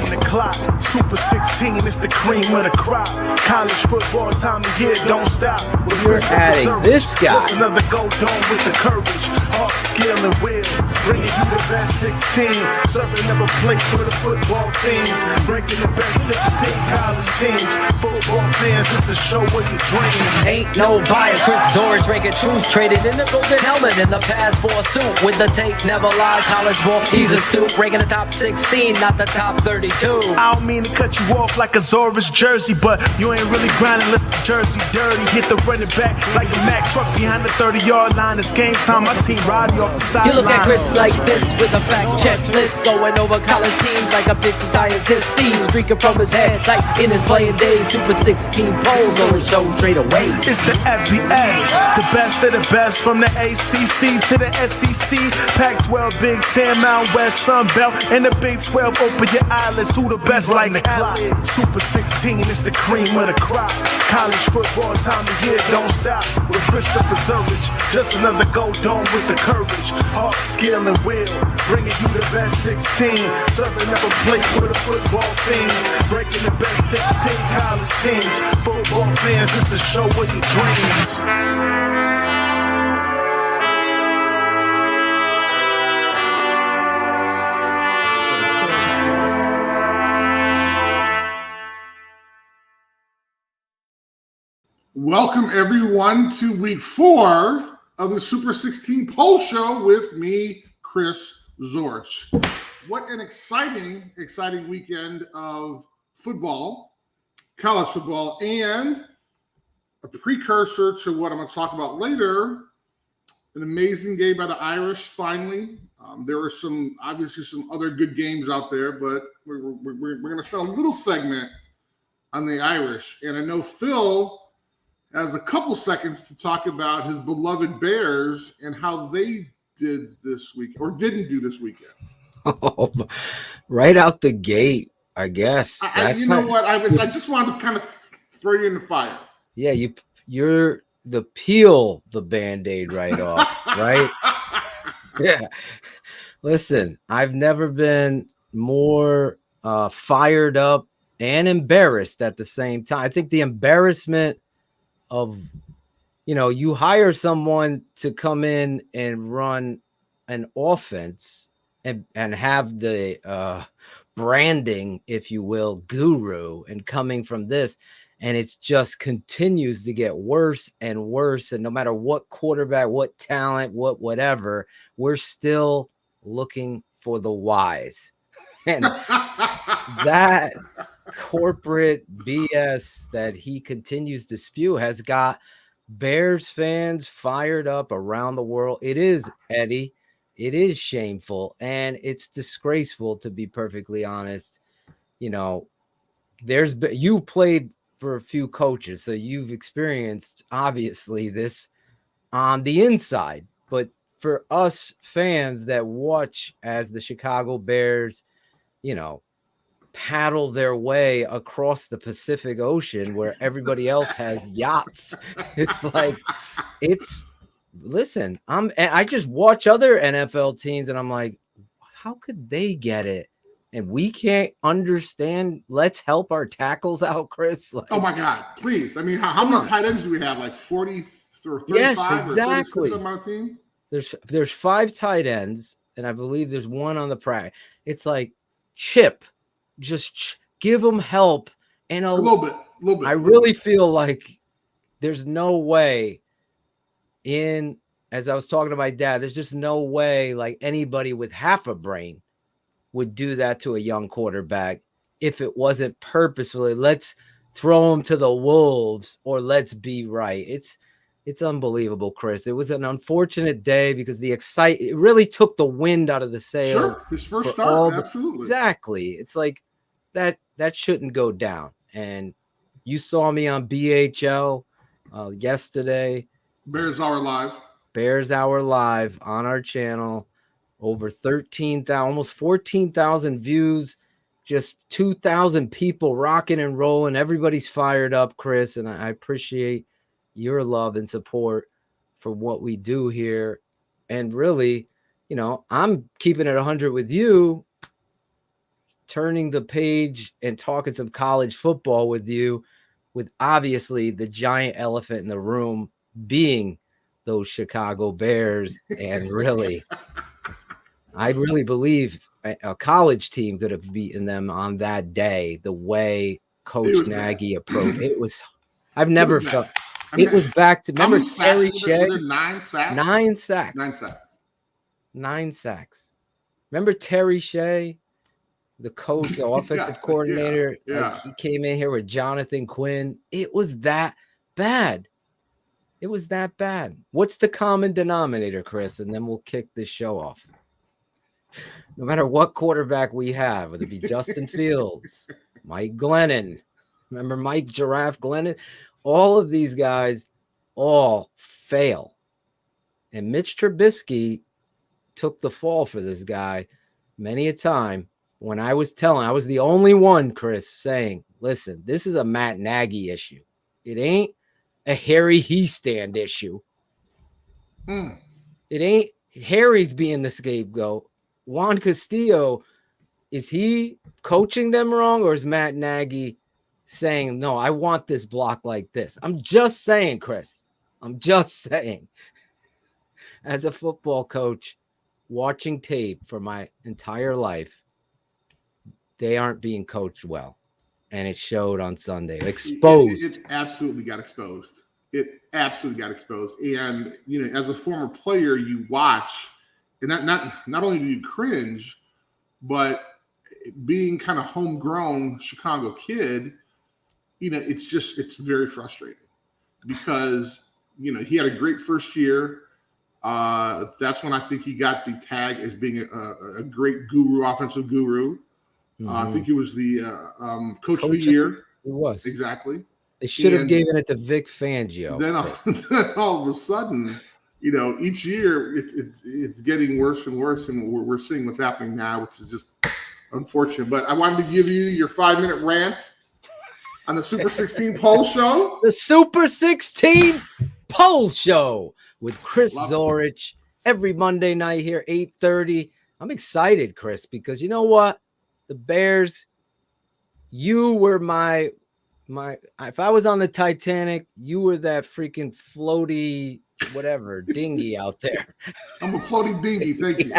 Run the clock, Super 16, it's the cream of the crop. College football time of year, don't stop. You're adding this guy. Just another go dome with the courage, heart, skill, and will. Bringing you the best 16, serving up a plate for the football fiends. Breaking the best 16 college teams. Football fans, it's the show of your dreams. Ain't no bias, Chris Zorich breaking truth. Traded in the golden helmet in the past for a suit. With the tape, never lies, college ball, he's a stoop. Ranking the top 16, not the top 32. I don't mean to cut you off like a Zorich jersey, but you ain't really grinding unless the jersey dirty. Hit the running back like a Mack truck behind the 30-yard line. It's game time, my team riding off the sideline. You look at Chris like this with a fact checklist, going over college teams like a 50 scientist. Steve streaking from his head like in his playing days. Super 16 polls on his show straight away. It's the FBS, the best of the best from the ACC to the SEC. Pac-12, Big Ten, Mountain West, Sun Belt, and the Big 12. Open your eyelids, who the best like the clock? Super 16, it's the cream of the crop. College football time of year, don't stop. With Christopher Zorich, just another go dome with the courage, heart, skill, and will. Bringing you the best 16, serving up a plate for the football fiends. Breaking the best 16 college teams. Football fans, it's the show of your dreams. Welcome, everyone, to week 4 of the Super 16 Poll Show with me, Chris Zorich. What an exciting weekend of football, college football, and a precursor to what I'm going to talk about later, an amazing game by the Irish, finally. There were obviously some other good games out there, but we're going to spend a little segment on the Irish. And I know Phil has a couple seconds to talk about his beloved Bears and how they did this week or didn't do this weekend. Oh, right out the gate, I guess. I just wanted to kind of throw you in the fire. Yeah, you're the peel the Band-Aid right off, right? Yeah. Listen, I've never been more fired up and embarrassed at the same time. I think the embarrassment of, you hire someone to come in and run an offense and have the branding, if you will, guru, and coming from this, and it just continues to get worse and worse. And no matter what quarterback, what talent, whatever, we're still looking for the whys. And that corporate BS that he continues to spew has got Bears fans fired up around the world. It is, Eddie. It is shameful, and it's disgraceful, to be perfectly honest. You played for a few coaches, so you've experienced, obviously, this on the inside. But for us fans that watch as the Chicago Bears, paddle their way across the Pacific Ocean where everybody else has yachts. It's like, listen, I just watch other NFL teams and I'm like, how could they get it? And we can't understand. Let's help our tackles out, Chris. Oh my God, please. I mean, how many tight ends do we have? Like 40 or 35? Yes, exactly. On my team? There's 5 tight ends, and I believe there's 1 on the practice. It's like, Chip, just give them help. And a little bit. I really feel like there's no way as I was talking to my dad, there's just no way like anybody with half a brain would do that to a young quarterback if it wasn't purposefully. Let's throw him to the wolves, or let's be right. It's unbelievable, Chris. It was an unfortunate day because it really took the wind out of the sails. Sure, his first start, absolutely. Exactly. It's like that shouldn't go down. And you saw me on BHL yesterday. Bears Hour Live on our channel. Over 13,000, almost 14,000 views. Just 2,000 people rocking and rolling. Everybody's fired up, Chris, and I appreciate your love and support for what we do here. And really, I'm keeping it 100 with you. turning the page and talking some college football with you, with obviously the giant elephant in the room being those Chicago Bears. And really, I really believe a college team could have beaten them on that day. The way Coach Nagy approached it was, I've never felt. It was back to, remember Terry Shea? 9 sacks. 9 sacks. 9 sacks. 9 sacks. Remember Terry Shea, the coach, the offensive coordinator? Yeah. Like, he came in here with Jonathan Quinn. It was that bad. It was that bad. What's the common denominator, Chris? And then we'll kick this show off. No matter what quarterback we have, whether it be Justin Fields, Mike Glennon, remember Mike Giraffe Glennon? All of these guys all fail. And Mitch Trubisky took the fall for this guy many a time. When I was the only one, Chris, saying, listen, this is a Matt Nagy issue. It ain't a Harry Heastand issue. It ain't Harry's being the scapegoat. Juan Castillo, is he coaching them wrong, or is Matt Nagy saying, no, I want this block like this? I'm just saying, Chris. I'm just saying. As a football coach, watching tape for my entire life, they aren't being coached well. And it showed on Sunday. Exposed. It absolutely got exposed. It absolutely got exposed. And, you know, as a former player, you watch, and not only do you cringe, but being kind of homegrown Chicago kid, you know, it's very frustrating because, you know, he had a great first year. That's when I think he got the tag as being a great guru, offensive guru. I think he was the coach of the year. He was. Exactly. They should have given it to Vic Fangio. Then all of a sudden, you know, each year it's getting worse and worse, and we're seeing what's happening now, which is just unfortunate. But I wanted to give you your 5-minute rant on the Super 16 Poll Show. The Super 16 Poll Show with Chris Zorich every Monday night here, 8:30. I'm excited, Chris, because you know what? The Bears, you were my if I was on the Titanic, you were that freaking floaty whatever dinghy out there. I'm a floaty dinghy. Thank you.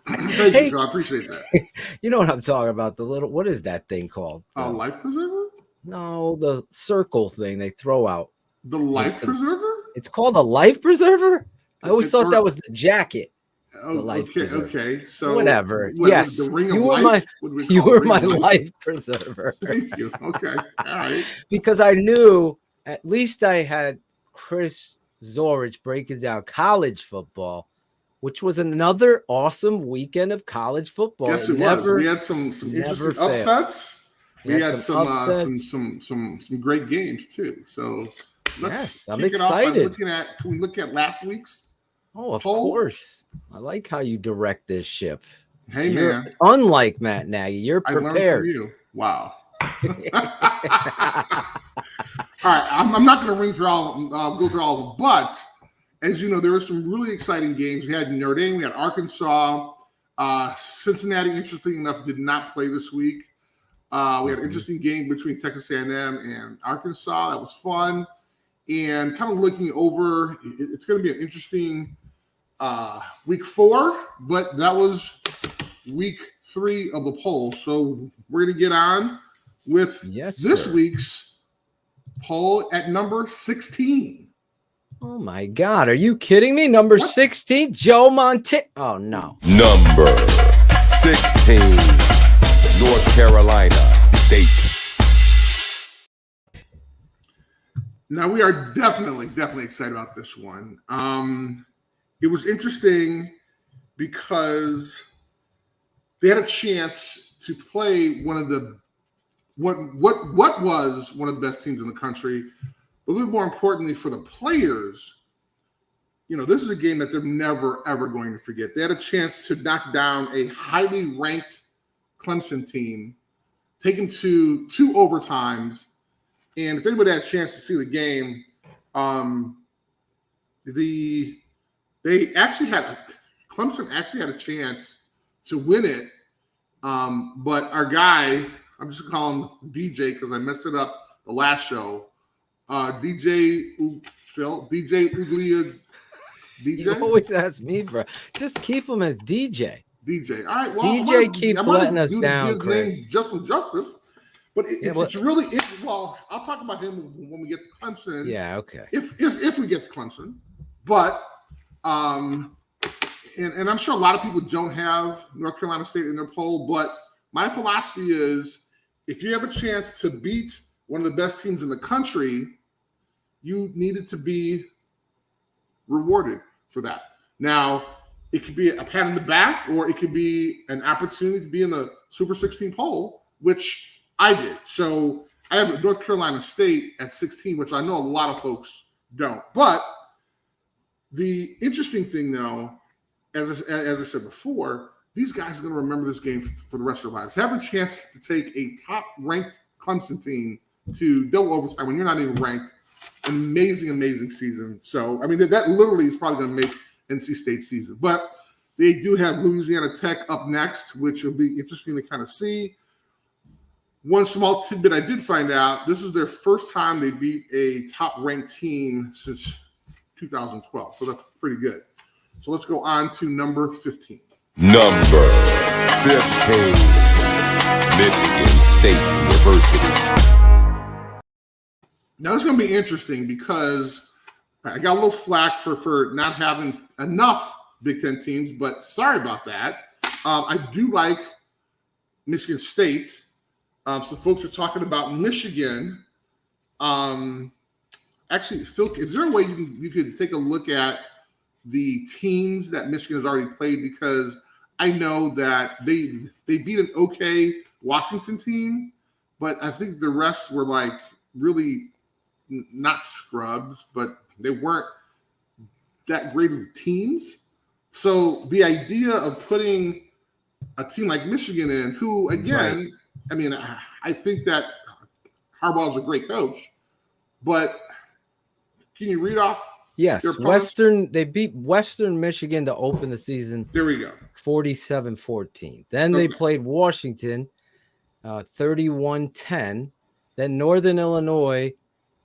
Thank you. I appreciate that. You know what I'm talking about? The little, what is that thing called? Life preserver? No, the circle thing they throw out. The life preserver? It's called a life preserver? I always thought that was the jacket. Oh, okay. So whatever. Yes, you were my life preserver. Thank you. Okay. All right. Because I knew at least I had Chris Zorich breaking down college football, which was another awesome weekend of college football. Yes, it was. We had some interesting upsets. We had some great games too. So I'm excited. Can we look at last week's? Oh, of course. I like how you direct this ship. Hey, man. Unlike Matt Nagy, you're prepared. I learned from you. Wow. All right. I'm not going to go through all of them, but as you know, there were some really exciting games. We had Notre Dame, we had Arkansas. Cincinnati, interesting enough, did not play this week. We had an interesting game between Texas A&M and Arkansas. That was fun. And kind of looking over, it's going to be an interesting week 4, but that was week 3 of the poll. So we're going to get on with this week's poll at number 16. Oh my God. Are you kidding me? Number 16, Joe Montana. Oh no. Number 16, North Carolina State. Now we are definitely excited about this one. It was interesting because they had a chance to play one of the what was one of the best teams in the country, but a little more importantly for the players, you know, this is a game that they're never ever going to forget. They had a chance to knock down a highly ranked Clemson team, take them to 2 overtimes, and if anybody had a chance to see the game, Clemson actually had a chance to win it But our guy, I'm just calling him DJ because I messed it up the last show. DJ Uglia. DJ? You always ask me, bro. Just keep him as DJ. DJ. All right. Well, DJ keeps letting us down, his Chris. name justice. But it's really well. I'll talk about him when we get to Clemson. Yeah. Okay. If we get to Clemson, but and I'm sure a lot of people don't have North Carolina State in their poll. But my philosophy is, if you have a chance to beat one of the best teams in the country, you needed to be rewarded for that. Now, it could be a pat on the back, or it could be an opportunity to be in the Super 16 poll, which I did. So I have North Carolina State at 16, which I know a lot of folks don't. But the interesting thing, though, as I said before, these guys are going to remember this game for the rest of their lives. Have a chance to take a top-ranked Clemson team to double overtime when you're not even ranked. An amazing season. So, I mean, that literally is probably going to make NC State season. But they do have Louisiana Tech up next, which will be interesting to kind of see. One small tidbit I did find out, this is their first time they beat a top-ranked team since 2012. So that's pretty good. So let's go on to number 15. Number 15, Michigan State University. Now, it's going to be interesting because I got a little flack for not having enough Big Ten teams, but sorry about that. I do like Michigan State. So folks are talking about Michigan. Actually, Phil, is there a way you could take a look at the teams that Michigan has already played? Because I know that they beat an okay Washington team, but I think the rest were like really not scrubs, but they weren't that great of teams. So the idea of putting a team like Michigan in, who, again, right. I mean, I think that Harbaugh is a great coach, but can you read off? Yes, they beat Western Michigan to open the season. There we go. 47-14. Then they played Washington 31-10. Then Northern Illinois,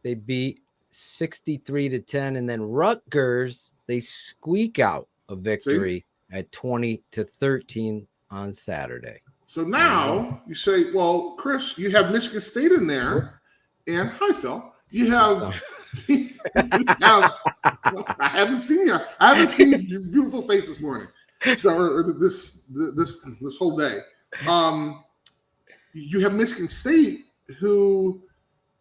they beat 63-10. And then Rutgers, they squeak out a victory at 20-13 on Saturday. So now you say, well, Chris, you have Michigan State in there. And hi, Phil. You have... I haven't seen you. I haven't seen your beautiful face this morning. So, or this whole day. You have Michigan State, who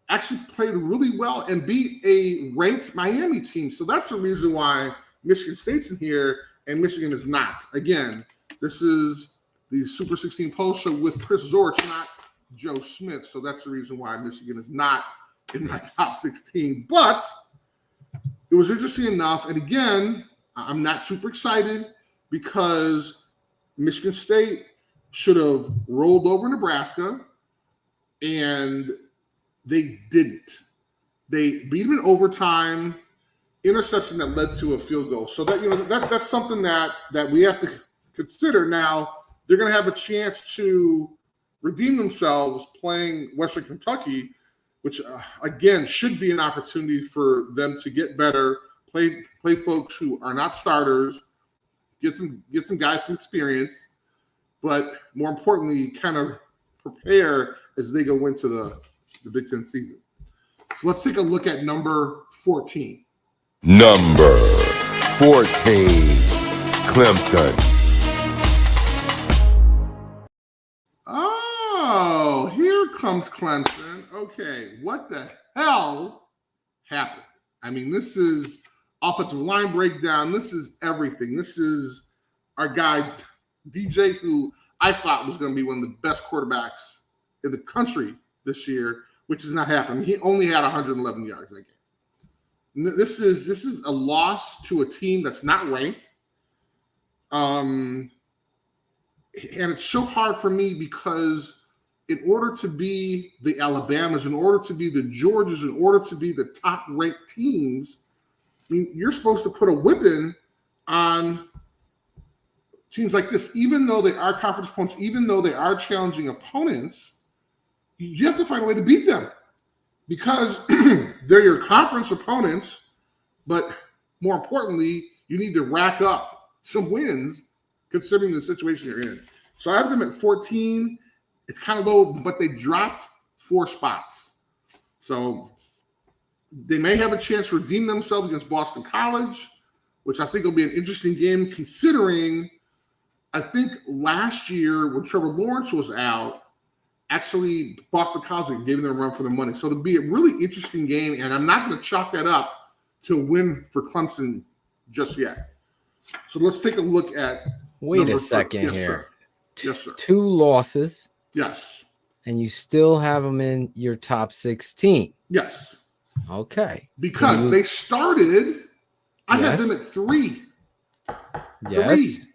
actually played really well and beat a ranked Miami team. So that's the reason why Michigan State's in here and Michigan is not. Again, this is the Super 16 poll show with Chris Zorich, not Joe Smith. So that's the reason why Michigan is not in my top 16. But it was interesting enough. And again, I'm not super excited because Michigan State should have rolled over Nebraska, and they didn't. They beat them in overtime, interception that led to a field goal. So that's something that we have to consider. Now, they're going to have a chance to redeem themselves playing Western Kentucky, which, again, should be an opportunity for them to get better, play folks who are not starters, get some guys some experience, but more importantly, kind of prepare as they go into the Big Ten season. So let's take a look at number 14. Number 14, Clemson. Oh, here comes Clemson. Okay, what the hell happened? I mean, this is offensive line breakdown. This is everything. This is our guy, DJ, who I thought was going to be one of the best quarterbacks in the country this year, which is not happening. He only had 111 yards that game. This is a loss to a team that's not ranked. And it's so hard for me because in order to be the Alabamas, in order to be the Georgias, in order to be the top-ranked teams, I mean, you're supposed to put a whipping on teams like this, even though they are conference opponents, even though they are challenging opponents, you have to find a way to beat them because they're your conference opponents. But more importantly, you need to rack up some wins considering the situation you're in. So I have them at 14. It's kind of low, but they dropped 4 spots. So they may have a chance to redeem themselves against Boston College, which I think will be an interesting game considering I think last year when Trevor Lawrence was out, actually Boston College gave them a run for their money. So it'll be a really interesting game, and I'm not going to chalk that up to a win for Clemson just yet. So let's take a look at. Wait a second yes, here. Sir. Yes, sir. 2 losses. Yes. And you still have them in your top 16. Yes. Okay. Because they started, I had Yes. them at 3. Yes. 3.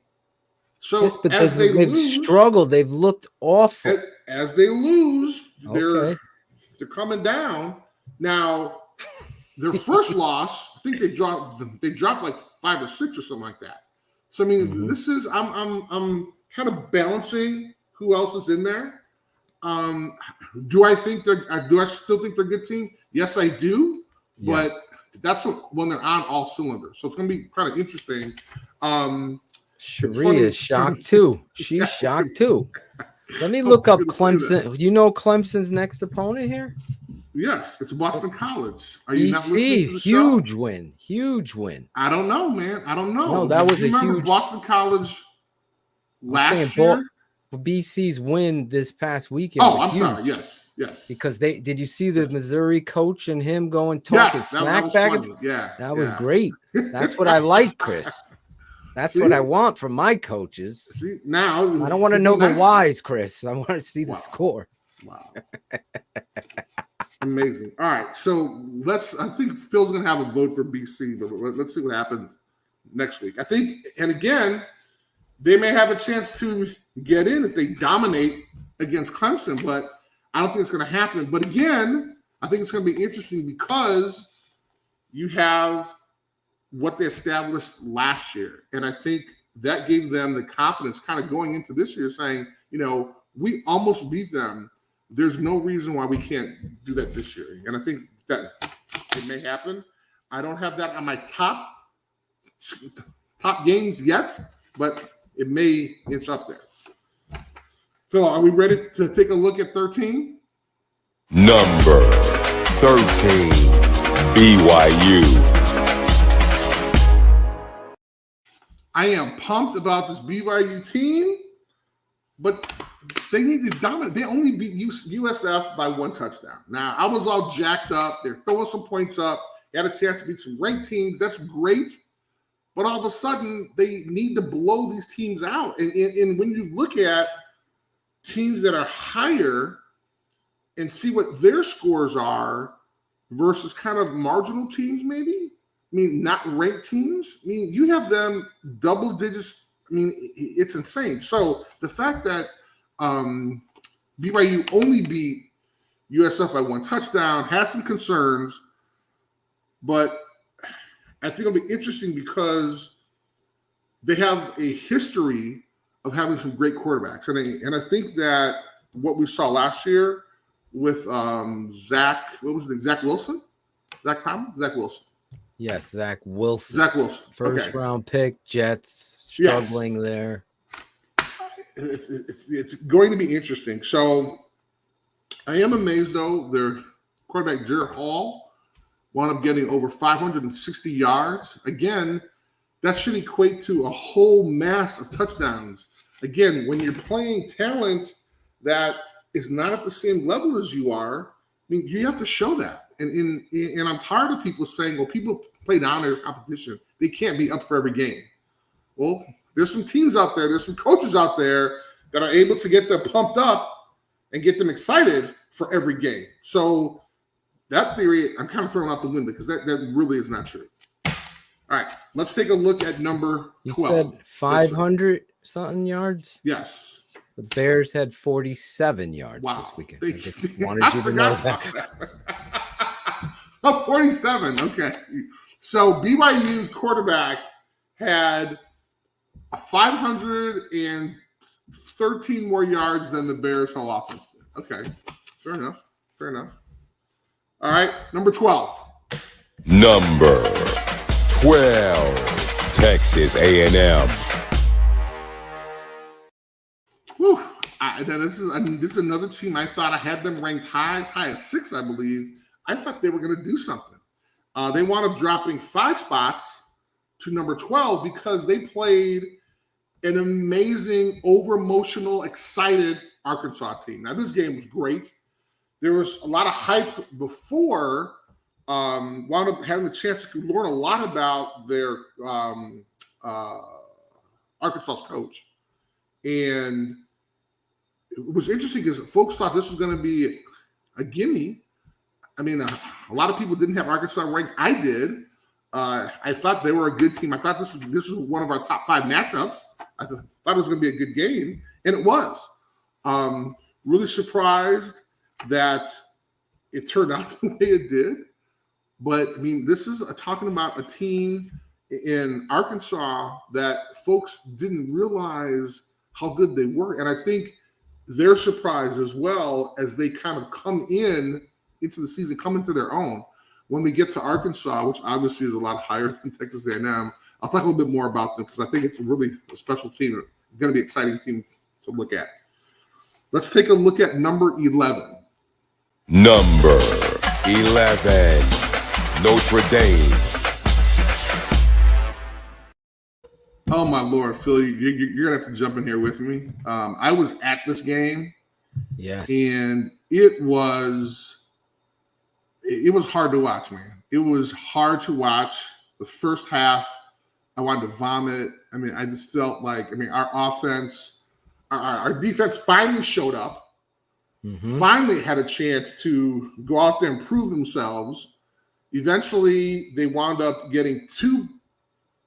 So Yes, but as they've struggled. They've looked awful. As they lose, Okay. they're coming down. Now, their first loss, I think they dropped like 5 or 6 or something like that. So I mean, this is I'm kind of balancing who else is in there. Do I still think they're a good team? Yes, I do. Yeah. But that's when they're on all cylinders. So it's going to be kind of interesting. Cherie is shocked too. She's shocked too. Let me look up Clemson. You know Clemson's next opponent here? Yes, it's Boston College. Are you not listening BC, to the huge show? win. Huge win. I don't know, man. I don't know. No, that was Do you a remember huge Boston College I'm last saying year. BC's win this past weekend. Oh, was I'm huge sorry. Yes. Because did you see the Missouri coach and him going talking Yes, smack that was back? funny. Yeah, That was great. That's what I like, Chris. That's See? what I want from my coaches. See, now I don't want to know the whys, Chris. I want to see the score. Wow. Amazing. All right. So I think Phil's going to have a vote for BC, but let's see what happens next week. I think, and again, they may have a chance to get in if they dominate against Clemson, but I don't think it's going to happen. But again, I think it's going to be interesting because you have what they established last year. And I think that gave them the confidence kind of going into this year saying, we almost beat them. There's no reason why we can't do that this year. And I think that it may happen. I don't have that on my top games yet, but it may inch up there. Phil, are we ready to take a look at 13? Number 13, BYU. I am pumped about this BYU team, but they need to dominate. They only beat USF by 1 touchdown. Now, I was all jacked up. They're throwing some points up. They had a chance to beat some ranked teams. That's great. But all of a sudden, they need to blow these teams out. And when you look at teams that are higher and see what their scores are versus kind of marginal teams maybe, not ranked teams. You have them double digits. It's insane. So the fact that BYU only beat USF by 1 touchdown has some concerns, but I think it'll be interesting because they have a history of having some great quarterbacks. And I think that what we saw last year with Zach Wilson? Zach Thomas? Zach Wilson. Yes, Zach Wilson. Zach Wilson. First Okay. round pick, Jets struggling there. It's going to be interesting. So I am amazed, though. Their quarterback, Jared Hall, wound up getting over 560 yards. Again, that should equate to a whole mass of touchdowns. Again, when you're playing talent that is not at the same level as you are, you have to show that. And I'm tired of people saying, well, people play down their competition. They can't be up for every game. Well, there's some teams out there, there's some coaches out there that are able to get them pumped up and get them excited for every game. So that theory, I'm kind of throwing out the window because that really is not true. All right, let's take a look at number 12. You said 500 something yards? Yes. The Bears had 47 yards this weekend. I just wanted you to know that. Oh, 47. Okay. So BYU's quarterback had 513 more yards than the Bears' whole offense did. Okay, fair enough. All right, number 12. Number 12, Texas A&M. Whew. This is another team I thought I had them ranked as high as 6, I believe. I thought they were going to do something. They wound up dropping 5 spots to number 12 because they played an amazing, over-emotional, excited Arkansas team. Now, this game was great. There was a lot of hype before. Wound up having the chance to learn a lot about their Arkansas's coach. And it was interesting because folks thought this was going to be a gimme. I mean, a lot of people didn't have Arkansas ranked. I did. I thought they were a good team. I thought this was one of our top 5 matchups. I thought it was going to be a good game, and it was. Really surprised that it turned out the way it did. But, I mean, this is talking about a team in Arkansas that folks didn't realize how good they were. And I think they're surprised as well as they kind of come into the season, come into their own. When we get to Arkansas, which obviously is a lot higher than Texas A&M, I'll talk a little bit more about them because I think it's really a special team, going to be an exciting team to look at. Let's take a look at number 11. Number 11, Notre Dame. Oh, my Lord, Phil, you're going to have to jump in here with me. I was at this game. Yes. And it was hard to watch, man. It was hard to watch. The first half, I wanted to vomit. I mean, I just felt like, our offense, our defense finally showed up, finally had a chance to go out there and prove themselves. Eventually, they wound up getting 2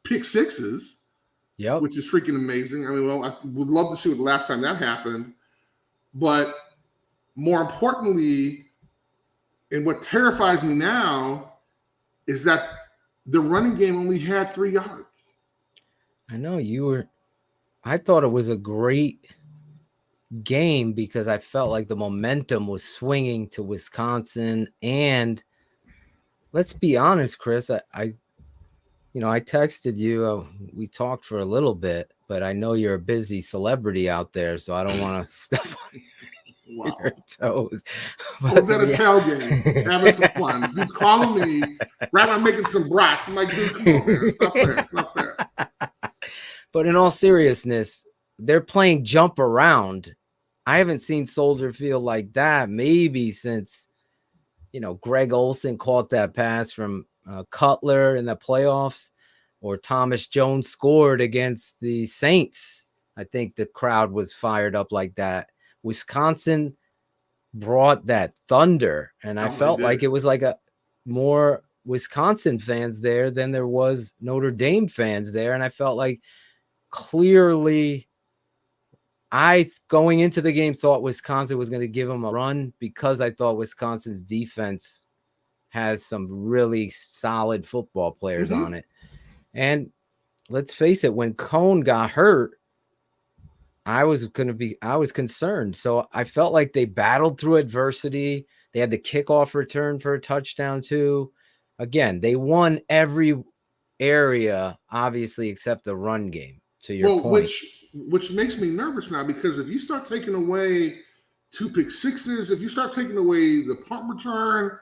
pick sixes. Yep. Which is freaking amazing. I mean, well, I would love to see what the last time that happened. But more importantly, and what terrifies me now is that the running game only had 3 yards. I know I thought it was a great game because I felt like the momentum was swinging to Wisconsin. And let's be honest, Chris, I texted you. We talked for a little bit, but I know you're a busy celebrity out there, so I don't want to step on your toes. I was at a tailgate having some fun. Dude's calling me right now, making some brats. I'm like, dude, come on, man. It's not fair. It's not fair. But in all seriousness, they're playing jump around. I haven't seen Soldier Field like that maybe since, Greg Olsen caught that pass from Cutler in the playoffs, or Thomas Jones scored against the Saints. I think the crowd was fired up like that. Wisconsin brought that thunder, and I felt like it was like a more Wisconsin fans there than there was Notre Dame fans there. And I felt like clearly going into the game, thought Wisconsin was going to give them a run because I thought Wisconsin's defense has some really solid football players on it. And let's face it, when Cone got hurt, I was concerned. So I felt like they battled through adversity. They had the kickoff return for a touchdown too. Again, they won every area, obviously, except the run game, to your point. Which makes me nervous now, because if you start taking away 2 pick sixes, if you start taking away the punt return,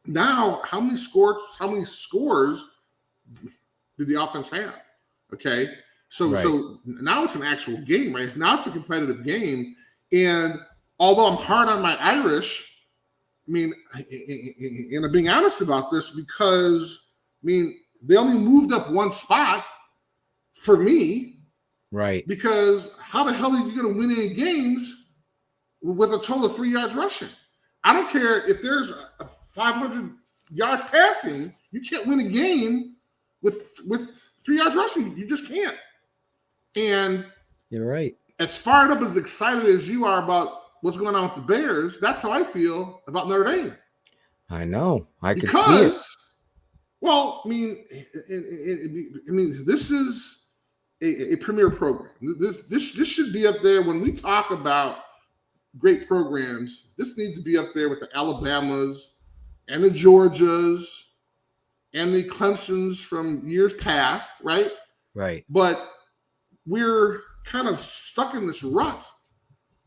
now how many scores did the offense have? Okay. So now it's an actual game, right? Now it's a competitive game. And although I'm hard on my Irish, and I'm being honest about this, because they only moved up 1 spot for me. Right. Because how the hell are you going to win any games with a total of 3 yards rushing? I don't care if there's 500 yards passing. You can't win a game with 3 yards rushing. You just can't. And you're right. As fired up, as excited as you are about what's going on with the Bears, that's how I feel about Notre Dame. I know. I can see it. Well, this is a premier program. This should be up there when we talk about great programs. This needs to be up there with the Alabamas and the Georgias and the Clemsons from years past, right? Right. But we're kind of stuck in this rut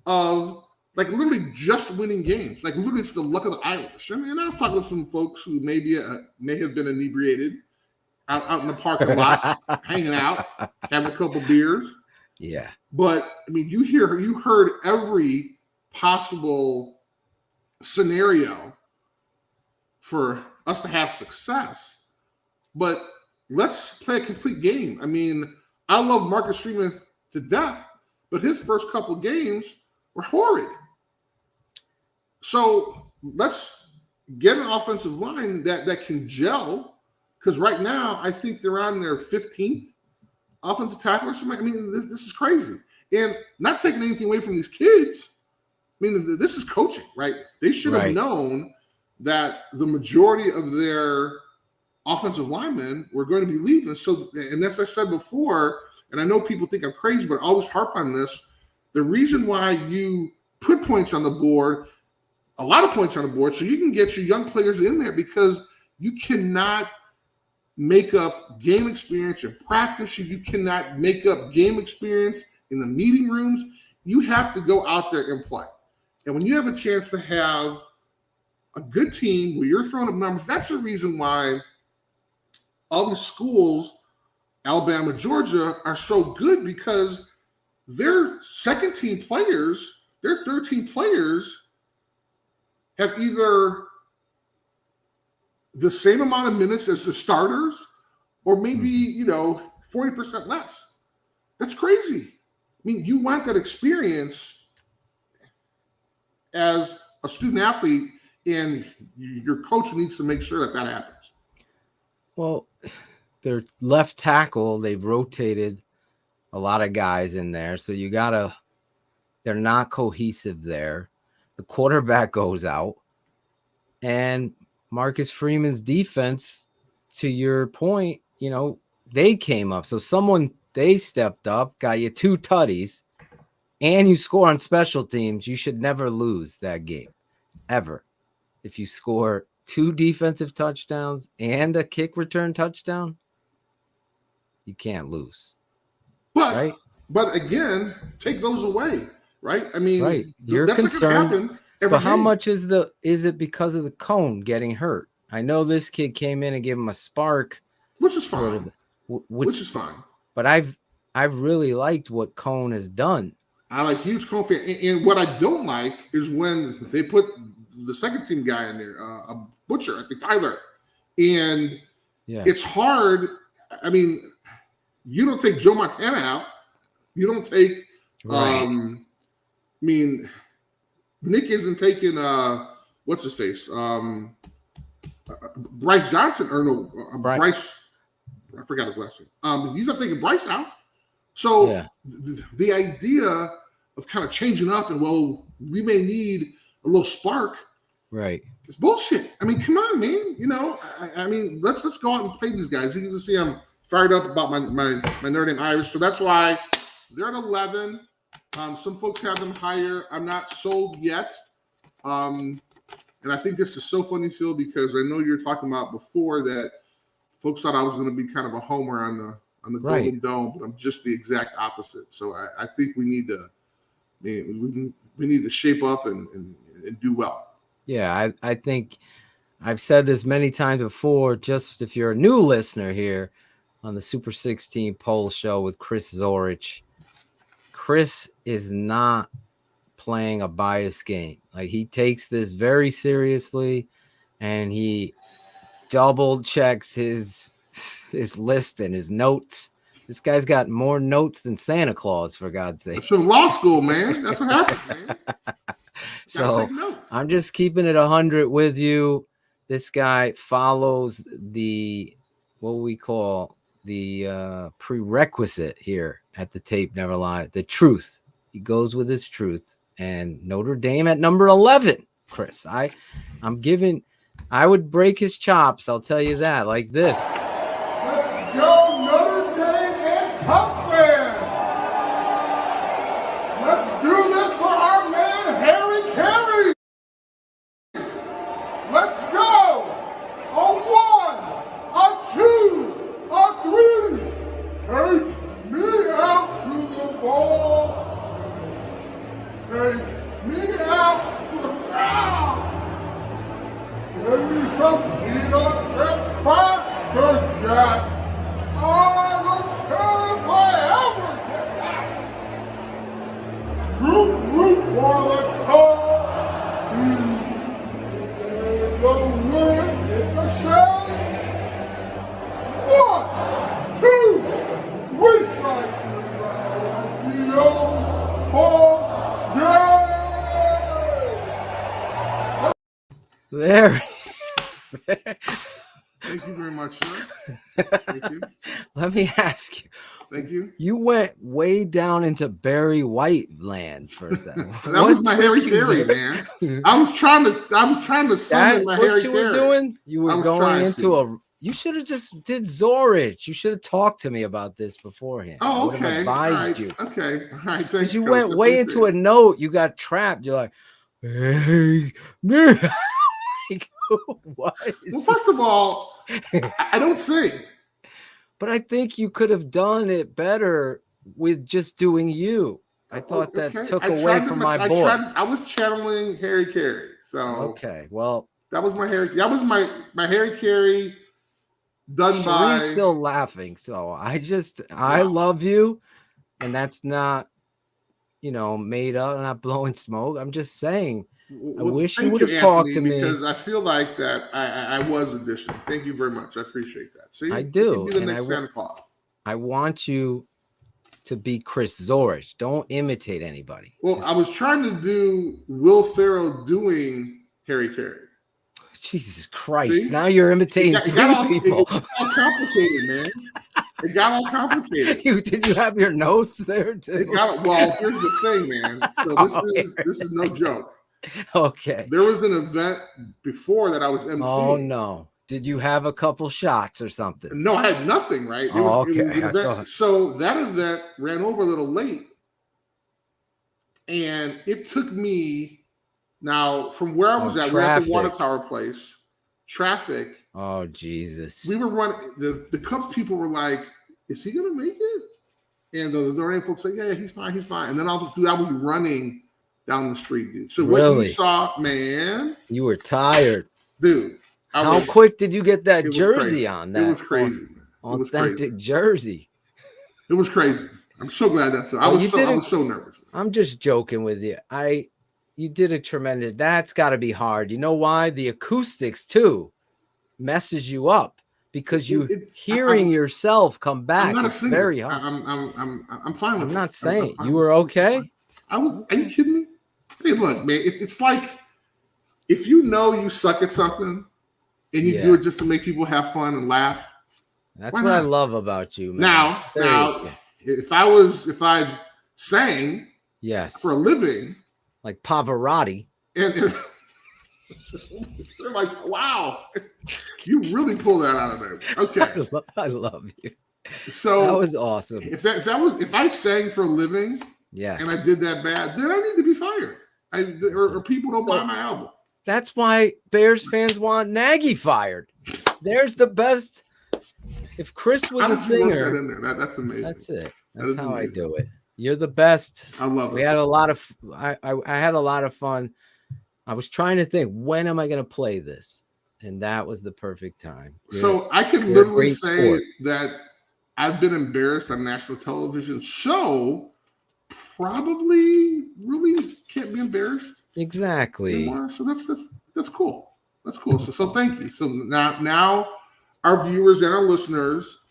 of like literally just winning games. Like literally it's the luck of the Irish. I mean, I was talking to some folks who may have been inebriated out in the parking lot, hanging out, having a couple beers. Yeah. But I mean, you heard every possible scenario for us to have success. But let's play a complete game. I mean, I love Marcus Freeman to death, but his first couple games were horrid. So let's get an offensive line that can gel. Because right now, I think they're on their 15th offensive tackle or something. I mean, this is crazy. And not taking anything away from these kids. I mean, this is coaching, right? They should have known that the majority of their offensive linemen were going to be leaving. So, and as I said before, and I know people think I'm crazy, but I always harp on this. The reason why you put points on the board, a lot of points on the board, so you can get your young players in there, because you cannot make up game experience in practice. You cannot make up game experience in the meeting rooms. You have to go out there and play. And when you have a chance to have a good team where you're throwing up numbers, that's the reason why all these schools, Alabama, Georgia, are so good, because their second team players, their third team players have either the same amount of minutes as the starters, or maybe, 40% less. That's crazy. I mean, you want that experience as a student athlete, and your coach needs to make sure that happens. Well, their left tackle, they've rotated a lot of guys in there. So they're not cohesive there. The quarterback goes out, and Marcus Freeman's defense, to your point, they came up. So they stepped up, got you 2 tutties, and you score on special teams. You should never lose that game, ever. If you score 2 defensive touchdowns and a kick return touchdown, you can't lose. But again, take those away, right? I mean, You're that's concerned. But how game. much is it because of the cone getting hurt? I know this kid came in and gave him a spark, which is fine. Which is fine. But I've really liked what Cone has done. I like huge Cone fan. And what I don't like is when they put the second team guy in there, a Butcher, I think Tyler. And it's hard. I mean, you don't take Joe Montana out. You don't take Nick isn't taking what's his face? Bryce Johnson or no Bryce. I forgot his last name. He's not taking Bryce out. So the idea of kind of changing up and we may need a little spark. Right. It's bullshit. I mean, come on, man. I mean, let's go out and play these guys. You can just see I'm fired up about my Notre Dame Irish. So that's why they're at 11. Some folks have them higher. I'm not sold yet. And I think this is so funny, Phil, because I know you were talking about before that folks thought I was going to be kind of a homer on the Golden Dome, but I'm just the exact opposite. So I think we need to shape up and do well. Yeah, I think I've said this many times before. Just if you're a new listener here on the Super 16 Poll Show with Chris Zorich, Chris is not playing a biased game. Like, he takes this very seriously, and he double checks his list and his notes. This guy's got more notes than Santa Claus, for God's sake. From law school, man. That's what happens, man. So I'm just keeping it 100 with you. This guy follows what we call the prerequisite here at the Tape Never Lie, the truth. He goes with his truth. And Notre Dame at number 11, Chris. I would break his chops, I'll tell you that, like this. Let's go, Notre Dame and touchdown! The win is a shame. 1, 2, 3 strikes. The ball game. There. Thank you very much, sir. Thank you. Let me ask you. Thank you. You went way down into Barry White land for a second. That was my Harry Carey, man. I was trying to summon my Harry Carey. What you were doing? You were going into you should have just did Zorich. You should have talked to me about this beforehand. Oh, okay. Advised you. Okay. All right. Because you went way into a note. You got trapped. You're like, hey, man. What? Well, first of all, I don't sing. But I think you could have done it better with just doing you. I thought that took away from my boy. I was channeling Harry Carey. So okay, well, that was my Harry. That was my Harry Carey done by. She's still laughing. So I love you, and that's not, made up, not blowing smoke. I'm just saying. I wish you would have talked to me because I feel like that I was auditioning. Thank you very much. I appreciate that. See, I do. Be the next Santa Claus. I want you to be Chris Zorich. Don't imitate anybody. Well, I was trying to do Will Ferrell doing Harry Carey. Jesus Christ! See? Now you're imitating people. It got all complicated, man. It got all complicated. Did you have your notes there too? Well, here's the thing, man. So this is no joke. Okay. There was an event before that I was emceeing. Oh no! Did you have a couple shots or something? No, I had nothing. Right? It was an event. So that event ran over a little late, and it took me now from where I was at. We're at the Water Tower place. Traffic. Oh Jesus! We were running. The Cubs people were like, "Is he gonna make it?" And the Lorraine folks said, "Yeah, he's fine. He's fine." And then I was running down the street, dude. So what you saw, man? You were tired, dude. How quick did you get that jersey on? That it was crazy. Authentic jersey. It was crazy. I'm so glad that's. I was so nervous. I'm just joking with you. You did a tremendous. That's got to be hard. You know why? The acoustics too messes you up because hearing yourself come back. I'm not a singer. Very hard. I'm fine with. I'm not saying you were okay. Are you kidding me? Hey, look, man, it's like if you know you suck at something and you do it just to make people have fun and laugh. That's what I love about you, man. Now, if I sang for a living, like Pavarotti, and they're like, wow, you really pulled that out of there. Okay. I love you. So that was awesome. If I sang for a living, and I did that bad, then I need to be fired. Or people don't buy my album. That's why Bears fans want Nagy fired. There's the best. If Chris was a singer, that in there? That's amazing. That's it. That's how I do it. You're the best. I love it. We had a lot of. I had a lot of fun. I was trying to think, when am I going to play this? And that was the perfect time. So I can literally say that I've been embarrassed on national television. So probably really can't be embarrassed. Exactly. Anymore. So that's cool. That's cool. So thank you. So now our viewers and our listeners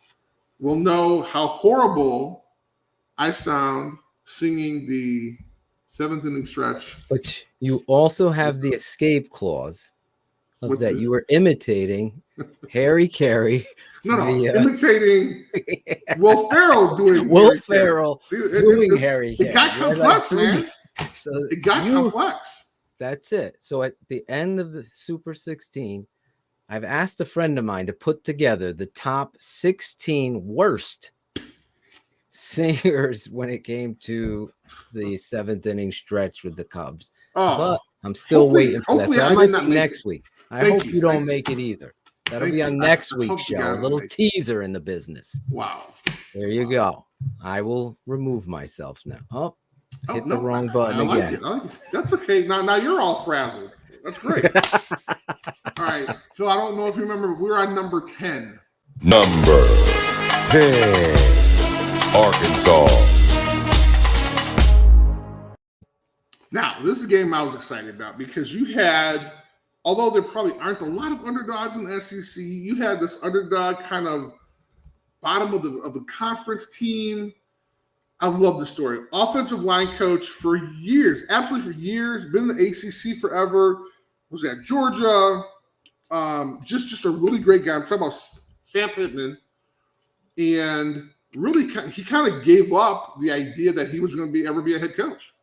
will know how horrible I sound singing the 7th inning stretch. But you also have the escape clause of that you were imitating Harry Carey. No, imitating Will Ferrell doing Harry Carey. It got complex, man. So it got complex. That's it. So at the end of the Super 16, I've asked a friend of mine to put together the top 16 worst singers when it came to the 7th inning stretch with the Cubs. But I'm still waiting for that. So that might be next week. I hope you don't make it either. That'll be on next week's show. A little teaser in the business. Wow. There you go. I will remove myself now. Hit the wrong button again. I like it. That's okay. Now you're all frazzled. That's great. All right. Phil, I don't know if you remember, but we were on number 10. Number 10, Arkansas. Now, this is a game I was excited about because you had, although there probably aren't a lot of underdogs in the SEC, you had this underdog kind of bottom of the conference team. I love the story. Offensive line coach for years, absolutely for years, been in the ACC forever, was at Georgia. Just a really great guy. I'm talking about Sam Pittman. And really, he kind of gave up the idea that he was going to ever be a head coach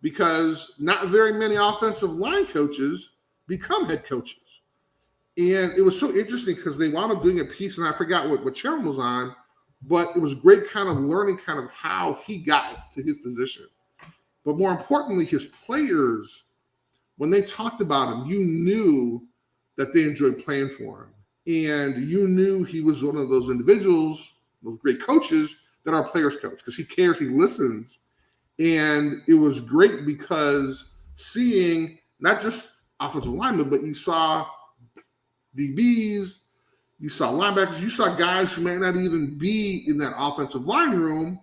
because not very many offensive line coaches become head coaches. And it was so interesting because they wound up doing a piece, and I forgot what channel was on, but it was great kind of learning kind of how he got to his position. But more importantly, his players, when they talked about him, you knew that they enjoyed playing for him. And you knew he was one of those individuals, those great coaches that our players coach because he cares, he listens. And it was great because seeing not just offensive linemen, but you saw DBs, you saw linebackers, you saw guys who may not even be in that offensive line room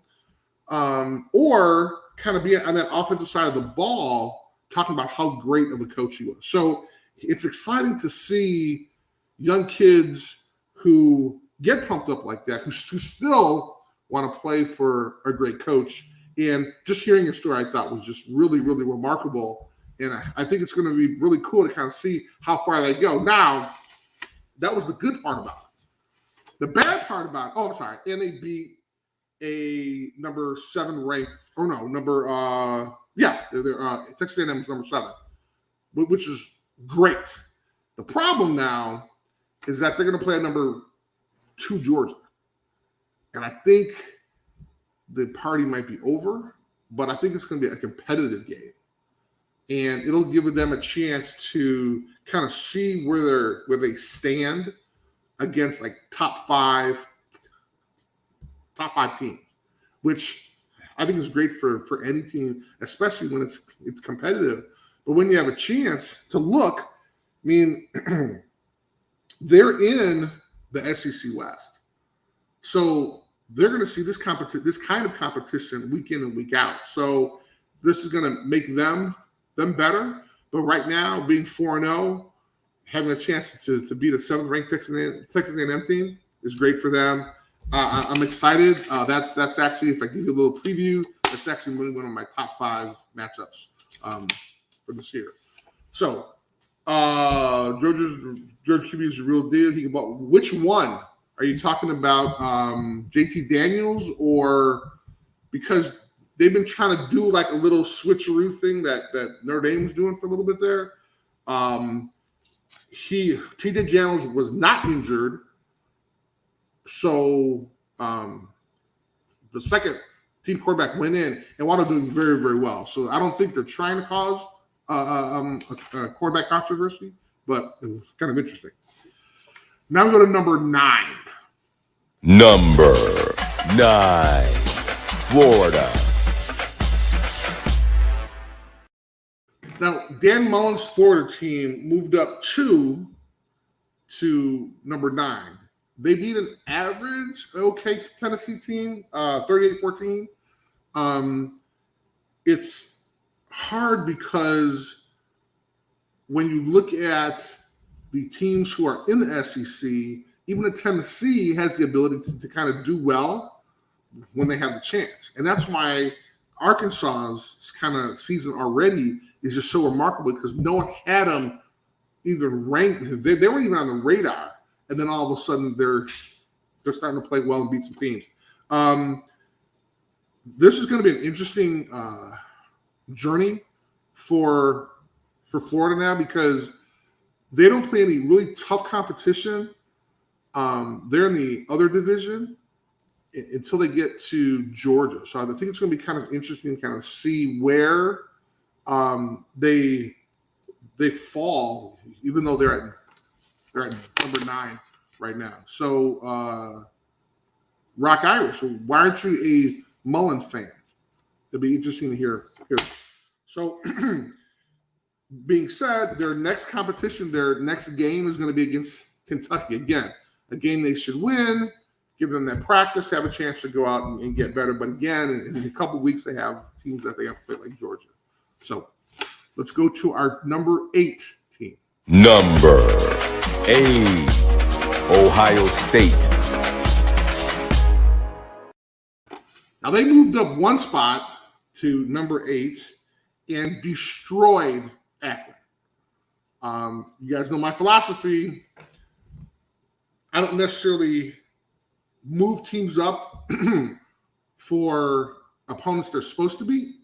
or kind of be on that offensive side of the ball talking about how great of a coach he was. So it's exciting to see young kids who get pumped up like that, who still want to play for a great coach. And just hearing your story, I thought was just really, really remarkable. And I think it's going to be really cool to kind of see how far they go. Now, that was the good part about it. The bad part about it, and they beat a number 7 ranked, Texas A&M was number 7, which is great. The problem now is that they're going to play a number 2 Georgia. And I think the party might be over, but I think it's going to be a competitive game. And it'll give them a chance to kind of see where they stand against like top five teams, which I think is great for any team, especially when it's competitive. But when you have a chance to look, I mean, they're in the SEC West, so they're going to see this kind of competition week in and week out. So this is going to make them better. But right now, being 4-0, having a chance to beat a 7th ranked Texas A&M team is great for them. I'm excited. That's actually, if I give you a little preview, that's actually one of my top 5 matchups for this year. So George QB is the real deal. Which one are you talking about? JT Daniels, or because they've been trying to do like a little switcheroo thing that Notre Dame's doing for a little bit there. TJ Daniels was not injured, so the second team quarterback went in and wound up doing very, very well. So I don't think they're trying to cause a quarterback controversy, but it was kind of interesting. Now we go to number 9. Number 9, Florida. Now, Dan Mullen's Florida team moved up 2 to number 9. They beat an average, okay, Tennessee team, 38-14. It's hard because when you look at the teams who are in the SEC, even Tennessee has the ability to kind of do well when they have the chance. And that's why Arkansas's kind of season already is just so remarkable because no one had them even ranked. They weren't even on the radar. And then all of a sudden they're starting to play well and beat some teams. This is going to be an interesting journey for Florida now because they don't play any really tough competition. They're in the other division until they get to Georgia. So I think it's going to be kind of interesting to kind of see where they fall, even though they're at number 9 right now. So Rock Irish, why aren't you a Mullen fan? It'll be interesting to hear. So being said, their next competition, their next game is going to be against Kentucky. Again, a game they should win, give them that practice, have a chance to go out and get better. But again, in a couple of weeks, they have teams that they have to play like Georgia. So Let's go to our number 8 team. Number 8, Ohio State. Now, they moved up one spot to number 8 and destroyed Akron. You guys know my philosophy. I don't necessarily move teams up for opponents they're supposed to beat,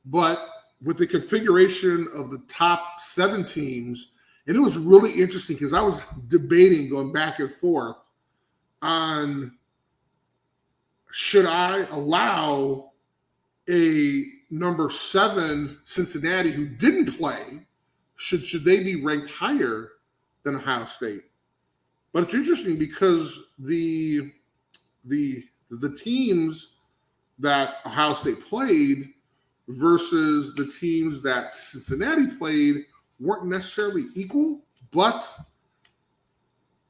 but with the configuration of the top 7 teams, and it was really interesting because I was debating, going back and forth on should I allow a number 7 Cincinnati who didn't play, should they be ranked higher than Ohio State? But it's interesting because the teams that Ohio State played versus the teams that Cincinnati played weren't necessarily equal, but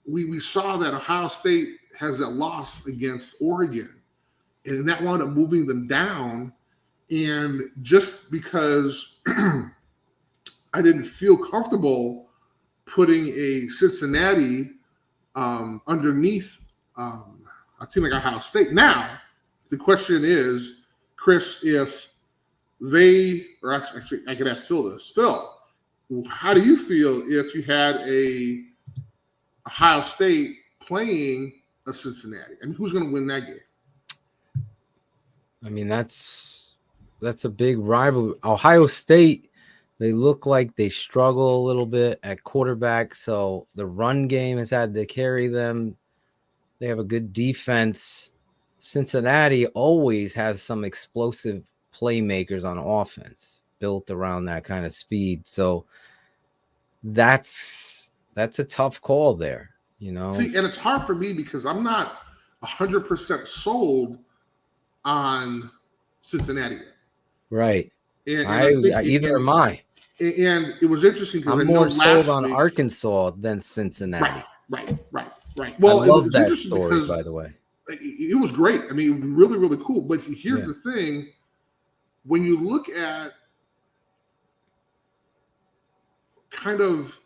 we saw that Ohio State has that loss against Oregon, and that wound up moving them down. And just because I didn't feel comfortable putting a Cincinnati underneath a team like Ohio State. Now, the question is, Chris, if they, or actually I could ask Phil this. Phil, how do you feel if you had a Ohio State playing a Cincinnati? I mean, who's going to win that game? I mean, that's a big rivalry. Ohio State, they look like they struggle a little bit at quarterback, so the run game has had to carry them. They have a good defense. Cincinnati always has some explosive playmakers on offense built around that kind of speed. So that's a tough call there, you know. See, and it's hard for me because I'm not 100% sold on Cincinnati yet. Right. And either am I. And it was interesting because I'm more sold on Arkansas than Cincinnati. Right. Well, I love it was that interesting story, because by the way. it was great. I mean, really, really cool. But here's the thing. When you look at kind of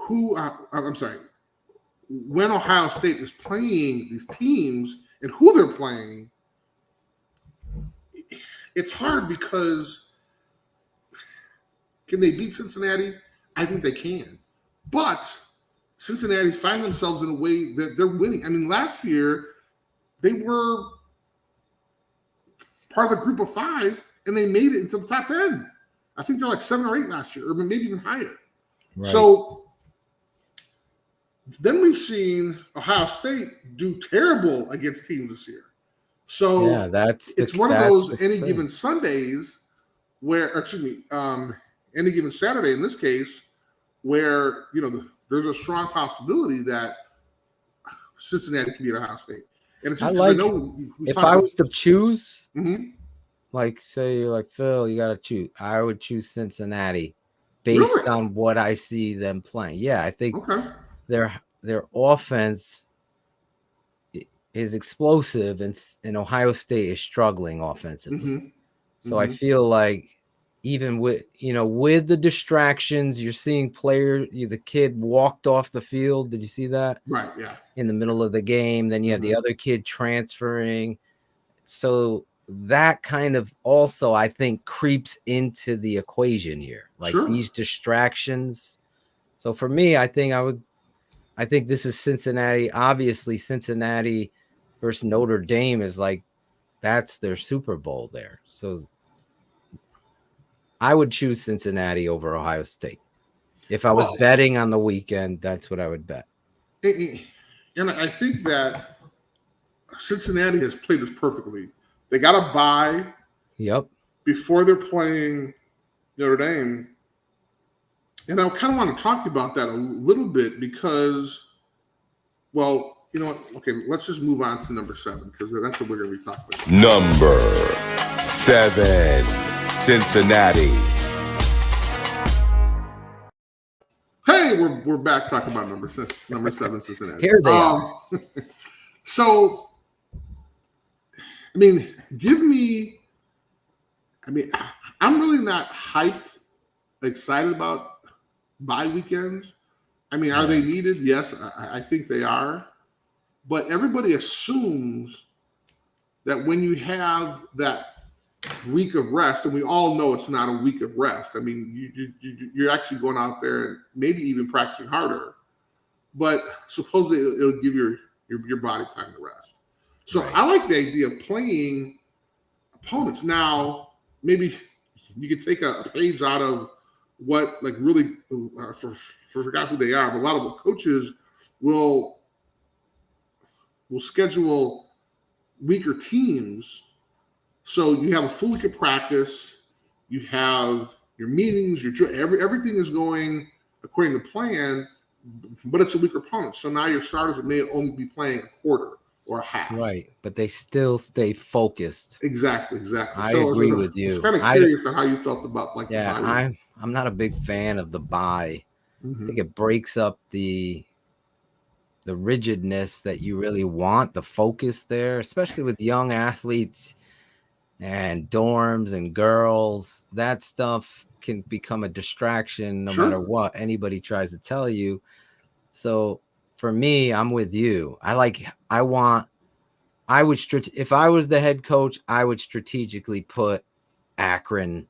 when Ohio State is playing these teams and who they're playing, it's hard because can they beat Cincinnati? I think they can. But Cincinnati find themselves in a way that they're winning. I mean, last year, they were part of the group of 5, and they made it into the top 10. I think they're like 7 or 8 last year, or maybe even higher. Right. So then we've seen Ohio State do terrible against teams this year. So it's one of those any given Sundays where, any given Saturday in this case, where, you know, there's a strong possibility that Cincinnati can beat Ohio State. And it's if I was to choose, like say, like Phil, you got to choose. I would choose Cincinnati based on what I see them playing. Yeah, I think their offense is explosive, and Ohio State is struggling offensively. So I feel like even with the distractions, you're seeing the kid walked off the field. Did you see that? Right, yeah. In the middle of the game. Then you have the other kid transferring. So that kind of also, I think, creeps into the equation here. Like these distractions. So for me, I think this is Cincinnati. Obviously, Cincinnati versus Notre Dame is like, that's their Super Bowl there. So I would choose Cincinnati over Ohio State. If I was betting on the weekend, that's what I would bet. And I think that Cincinnati has played this perfectly. They got a bye before they're playing Notre Dame. And I kind of want to talk about that a little bit because, well, you know what? Okay, let's just move on to number 7 because that's what we're going to be talking about. Number 7, Cincinnati. Hey, we're back talking about number 7, Cincinnati. Here they are. So, I mean, give me I mean, I'm really not excited about bye weekends. I mean, are they needed? Yes, I think they are. But everybody assumes that when you have that week of rest, and we all know it's not a week of rest. I mean, you're actually going out there and maybe even practicing harder. But supposedly it'll give your body time to rest. So I like the idea of playing opponents. Now, maybe you could take a page out of what, like, really, forgot who they are, but a lot of the coaches will schedule weaker teams. So you have a full week of practice, you have your meetings, everything is going according to plan, but it's a weaker opponent. So now your starters may only be playing a quarter or a half. Right, but they still stay focused. Exactly. I agree with you. I was kind of curious on how you felt about the bye. I'm not a big fan of the bye. Mm-hmm. I think it breaks up the rigidness that you really want, the focus there, especially with young athletes and dorms and girls. That stuff can become a distraction no matter what anybody tries to tell you. So for me, I'm with you. If I was the head coach, I would strategically put Akron,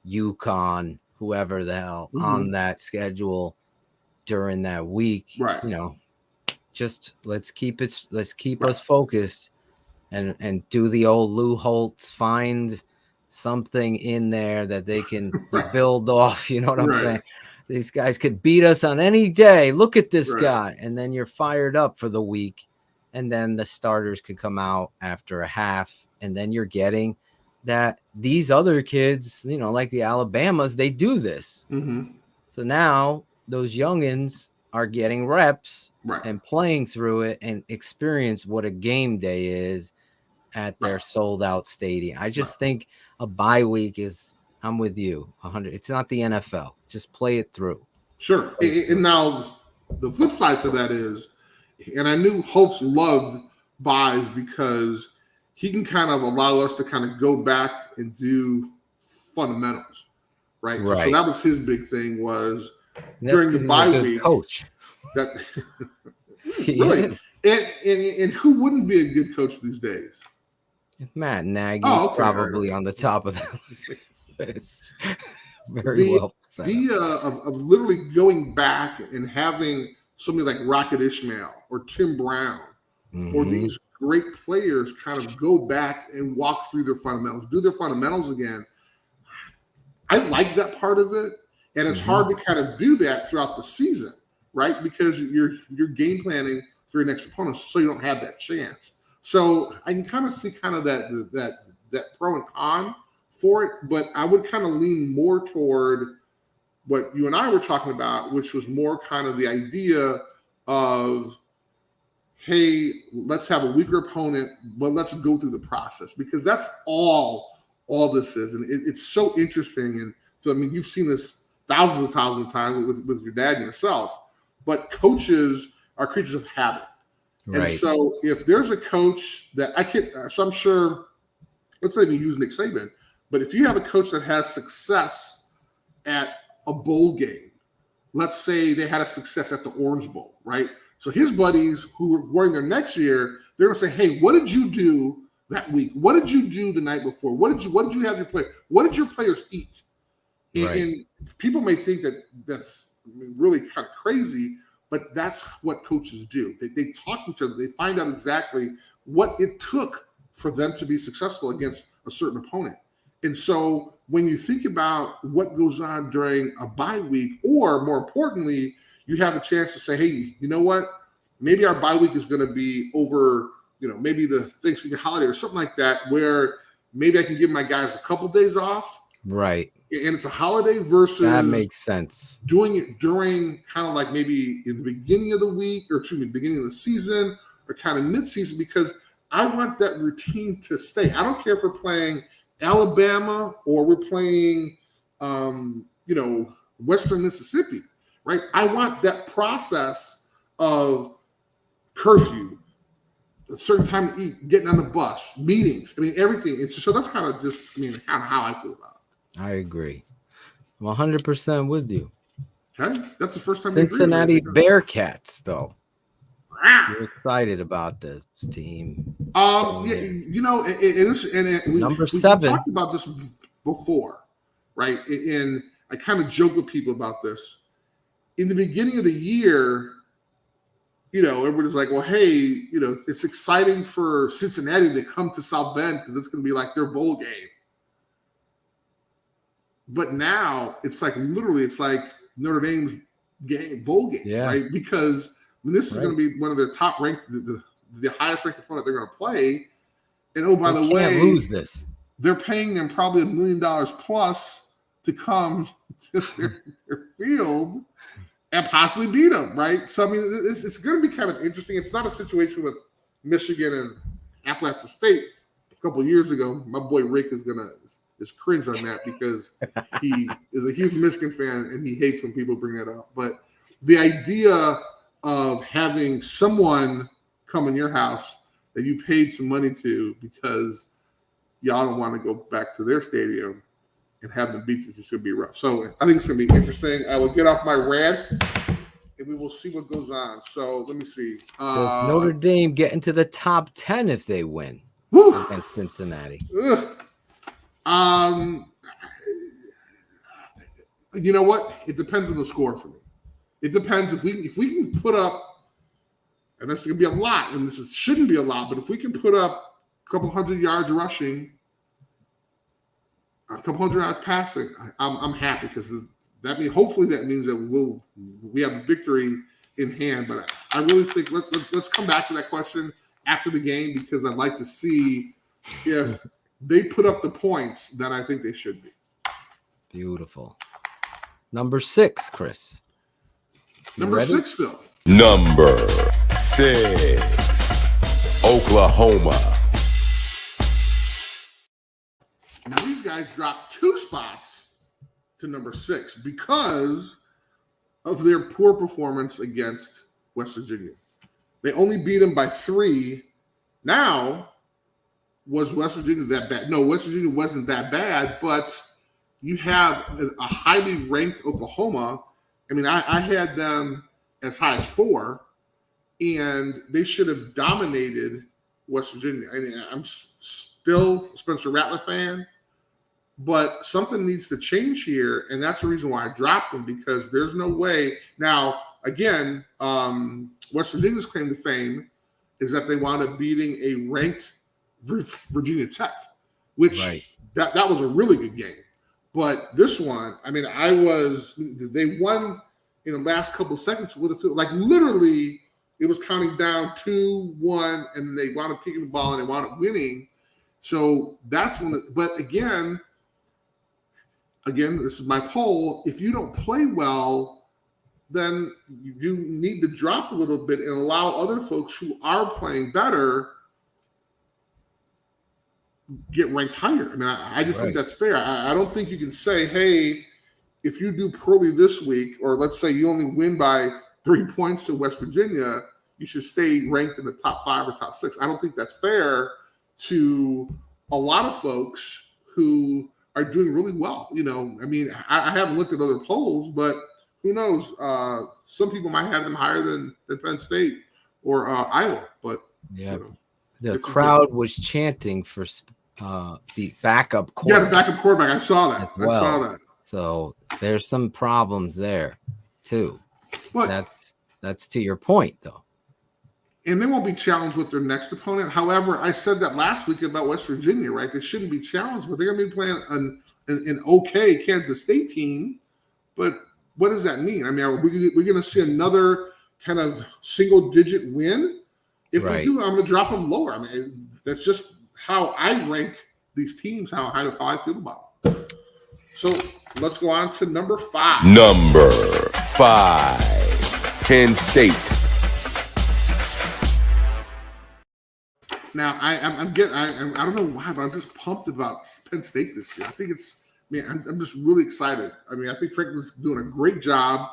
UConn, whoever the hell on that schedule during that week. Right. Just let's keep us focused and do the old Lou Holtz, find something in there that they can build off. You know what I'm saying? These guys could beat us on any day. Look at this guy. And then you're fired up for the week. And then the starters could come out after a half. And then you're getting that these other kids, like the Alabamas, they do this. Mm-hmm. So now those youngins are getting reps and playing through it and experience what a game day is at their sold out stadium. I just think a bye week I'm with you 100. It's not the NFL. Just play it through. Sure. And now the flip side to that is, and I knew Holtz loved buys because he can kind of allow us to kind of go back and do fundamentals, right? So that was his big thing was during the bye week. Coach. That really, and who wouldn't be a good coach these days? Matt Nagy's probably on the top of that list. The idea of literally going back and having somebody like Rocket Ishmael or Tim Brown or these great players kind of go back and walk through their fundamentals, do their fundamentals again. I like that part of it. And it's hard to kind of do that throughout the season, right? Because you're game planning for your next opponent, so you don't have that chance. So I can kind of see kind of that pro and con for it, but I would kind of lean more toward what you and I were talking about, which was more kind of the idea of, hey, let's have a weaker opponent, but let's go through the process, because that's all this is. And it's so interesting. And so, I mean, you've seen this thousands of times with your dad and yourself, but coaches are creatures of habit. And so if there's a coach that so I'm sure, let's say you use Nick Saban, but if you have a coach that has success at a bowl game, let's say they had a success at the Orange Bowl, right? So his buddies who were going there next year, they're going to say, hey, what did you do that week? What did you do the night before? What did you have your player? What did your players eat? And people may think that's really kind of crazy, but that's what coaches do. They talk to each other. They find out exactly what it took for them to be successful against a certain opponent. And so when you think about what goes on during a bye week, or more importantly, you have a chance to say, hey, you know what? Maybe our bye week is going to be over, maybe the Thanksgiving holiday or something like that, where maybe I can give my guys a couple days off. Right. And it's a holiday versus that makes sense. Doing it during kind of like maybe in the beginning of the week, or beginning of the season, or kind of mid-season, because I want that routine to stay. I don't care if we're playing Alabama or we're playing, Western Mississippi, right? I want that process of curfew, a certain time to eat, getting on the bus, meetings. I mean, everything. So that's kind of just, kind of how I feel about it. I agree. I'm 100% with you. Okay, that's the first time. Cincinnati Bearcats, though. You're excited about this team. Yeah, it is, and Number we 7. talked about this before, right? And I kind of joke with people about this. In the beginning of the year, everybody's like, well, hey, it's exciting for Cincinnati to come to South Bend because it's going to be like their bowl game. But now it's like literally, it's like Notre Dame's bowl game, right? Because this is going to be one of their top ranked, the highest ranked opponent they're going to play. And by the way, lose this. They're paying them probably $1 million plus to come to their field and possibly beat them, right? So I mean, it's going to be kind of interesting. It's not a situation with Michigan and Appalachian State a couple of years ago. My boy Rick is cringe on that because he is a huge Michigan fan and he hates when people bring that up. But the idea of having someone come in your house that you paid some money to because y'all don't want to go back to their stadium and have them beat you, it's going to be rough. So I think it's going to be interesting. I will get off my rant and we will see what goes on. So let me see. Does Notre Dame get into the top 10 if they win against Cincinnati? You know what? It depends on the score for me. It depends if we can put up, and that's going to be a lot, and shouldn't be a lot, but if we can put up a couple hundred yards rushing, a couple hundred yards passing, I'm happy because hopefully that means that we have a victory in hand. But I really think let's come back to that question after the game because I'd like to see if they put up the points that I think they should be. Beautiful. Number 6, Chris. Number 6, Phil. Number 6, Oklahoma. Now these guys dropped 2 spots to number 6 because of their poor performance against West Virginia. They only beat them by 3. Now, was West Virginia that bad? No, West Virginia wasn't that bad, but you have a highly ranked Oklahoma. I mean, I had them as high as 4, and they should have dominated West Virginia. I mean, I'm still a Spencer Rattler fan, but something needs to change here, and that's the reason why I dropped them because there's no way. Now, again, West Virginia's claim to fame is that they wound up beating a ranked Virginia Tech, which that was a really good game. But this one, I mean, they won in the last couple of seconds with a field. Like literally, it was counting down 2-1, and they wound up kicking the ball and they wound up winning. So that's when. But again, this is my poll. If you don't play well, then you need to drop a little bit and allow other folks who are playing better get ranked higher. I mean, I just think that's fair. I don't think you can say, hey, if you do poorly this week, or let's say you only win by 3 points to West Virginia, you should stay ranked in the top 5 or top 6. I don't think that's fair to a lot of folks who are doing really well. I mean, I haven't looked at other polls, but who knows? Some people might have them higher than Penn State or Iowa. But the crowd was chanting for the backup quarterback. Yeah, the backup quarterback. I saw that. I saw that. So there's some problems there too. But that's to your point, though. And they won't be challenged with their next opponent. However, I said that last week about West Virginia, right? They shouldn't be challenged, but they're going to be playing an okay Kansas State team. But what does that mean? I mean, we're going to see another kind of single-digit win? If we do, I'm going to drop them lower. I mean, that's just how I rank these teams, how I feel about them. So let's go on to number 5. Number 5, Penn State. Now, I don't know why, but I'm just pumped about Penn State this year. I think I'm just really excited. I mean, I think Franklin's doing a great job.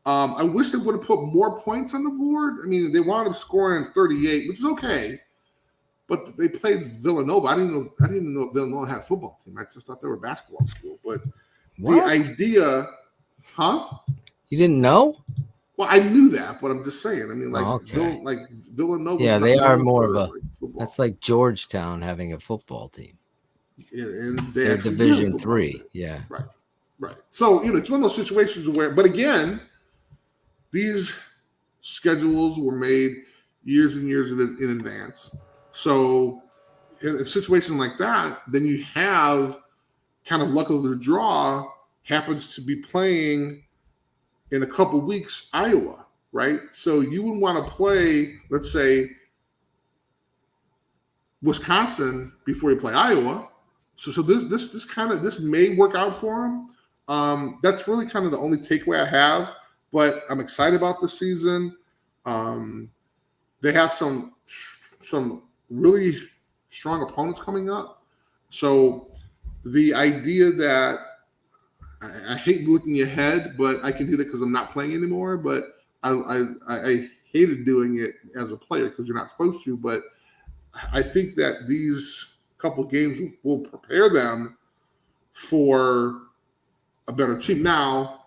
I wish they would have put more points on the board. I mean, they wound up scoring 38, which is okay. but they played Villanova. I didn't even know Villanova had a football team. I just thought they were a basketball school. But What? the idea, huh? You didn't know? Well, I knew that, but I'm just saying. I mean, like, Okay. Villanova. Yeah, they are more of a. football. That's like Georgetown having a football team. And they They're actually do have a Division football III. team. Yeah. Right. So, it's one of those situations where, but again, these schedules were made years and years in advance. So, in a situation like that, then you have kind of luck of the draw happens to be playing in a couple weeks Iowa, right? So you would want to play, let's say, Wisconsin before you play Iowa. So this may work out for them. That's really kind of the only takeaway I have. But I'm excited about the season. They have some really strong opponents coming up. So the idea that I hate looking ahead, but I can do that because I'm not playing anymore. But I hated doing it as a player because you're not supposed to. But I think that these couple games will prepare them for a better team. Now,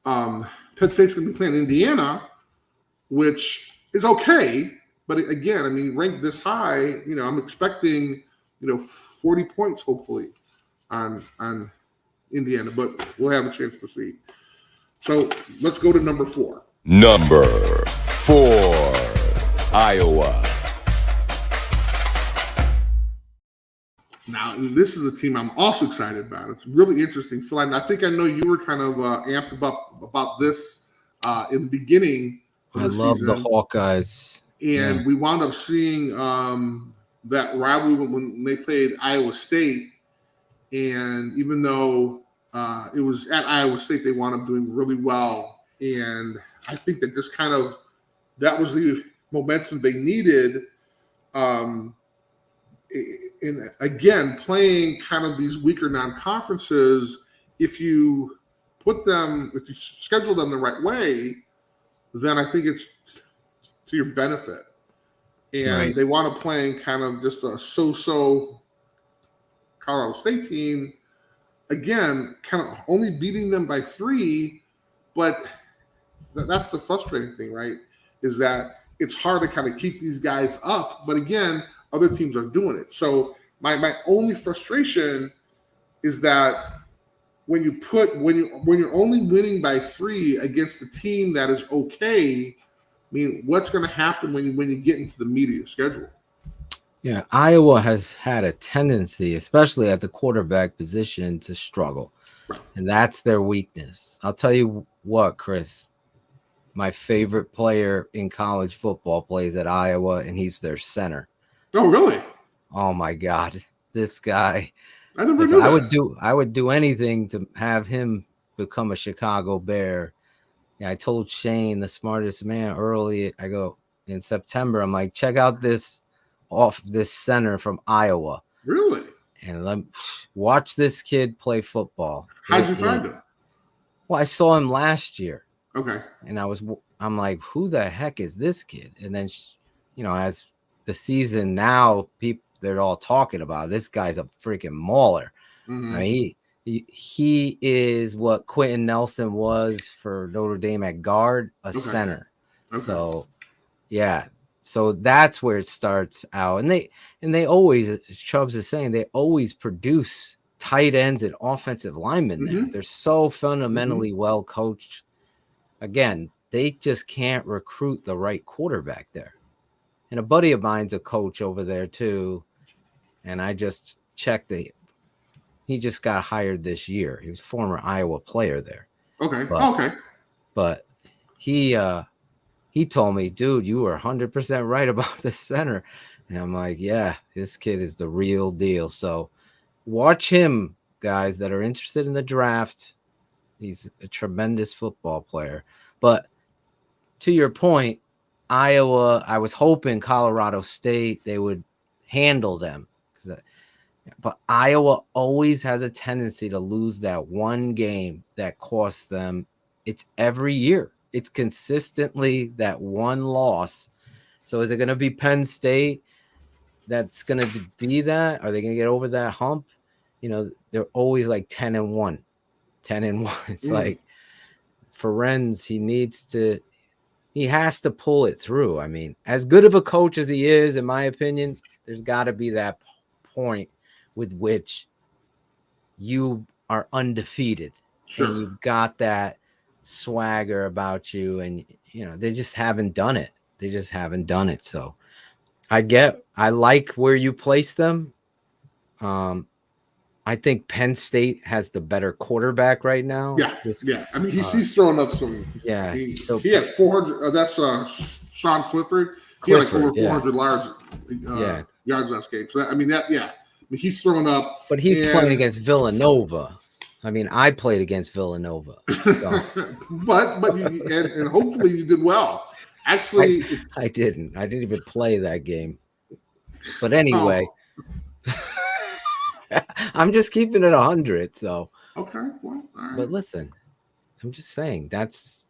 Penn State's going to be playing Indiana, which is okay. But again, I mean, ranked this high, I'm expecting, 40 points hopefully on Indiana, but we'll have a chance to see. So let's go to number 4. Number 4, Iowa. Now, this is a team I'm also excited about. It's really interesting. Phil, I think I know you were kind of amped up about this in the beginning of I the love season. the Hawkeyes. And we wound up seeing that rivalry when they played Iowa State. And even though it was at Iowa State, they wound up doing really well. And I think that just that was the momentum they needed. And again, playing kind of these weaker non-conferences, if you schedule them the right way, then I think it's to your benefit. And they want to play kind of just a so-so Colorado State team. Again, kind of only beating them by 3, but that's the frustrating thing, right? Is that it's hard to kind of keep these guys up. But again, other teams are doing it. So my only frustration is that when you're only winning by 3 against a team that is okay, I mean, what's going to happen when you get into the meat of your schedule? Yeah, Iowa has had a tendency, especially at the quarterback position, to struggle. Right. And that's their weakness. I'll tell you what, Chris, my favorite player in college football plays at Iowa, and he's their center. Oh, really? Oh my God, this guy! I never knew that. I would do anything to have him become a Chicago Bear. Yeah, I told Shane, the smartest man, early. I go in September. I'm like, check out this center from Iowa. Really? And watch this kid play football. How'd you find him? Well, I saw him last year. Okay. And I'm like, who the heck is this kid? And then, as the season now, they're all talking about this guy's a freaking mauler. Mm-hmm. I mean, he is what Quentin Nelson was for Notre Dame at guard, a center. Okay. So, yeah. So that's where it starts out. And they always, as Chubbs is saying, they always produce tight ends and offensive linemen there. They're so fundamentally well coached. Again, they just can't recruit the right quarterback there. And a buddy of mine's a coach over there too. And I just checked he just got hired this year. He was a former Iowa player there. Okay. But he told me, dude, you were 100% right about this center. And I'm like, yeah, this kid is the real deal. So watch him, guys that are interested in the draft. He's a tremendous football player. But to your point, Iowa, I was hoping Colorado State, they would handle them. But Iowa always has a tendency to lose that one game that costs them. It's every year. It's consistently that one loss. So is it going to be Penn State? that's going to be that? Are they going to get over that hump? You know, they're always like 10-1. It's like Ferenz, he has to pull it through. I mean, as good of a coach as he is, in my opinion, there's got to be that point with which you are undefeated and you've got that swagger about you, and you know, they just haven't done it. So I like where you place them. I think Penn State has the better quarterback right now. Yeah. I mean, he's throwing up some. Yeah, he had 400. That's Sean Clifford. He had like over 400 yards last game. So I mean, he's throwing up. But he's playing against Villanova. I mean, I played against Villanova. So. but and hopefully you did well. Actually, I didn't even play that game. But anyway. I'm just keeping it 100. So okay, well, all right. But listen, I'm just saying that's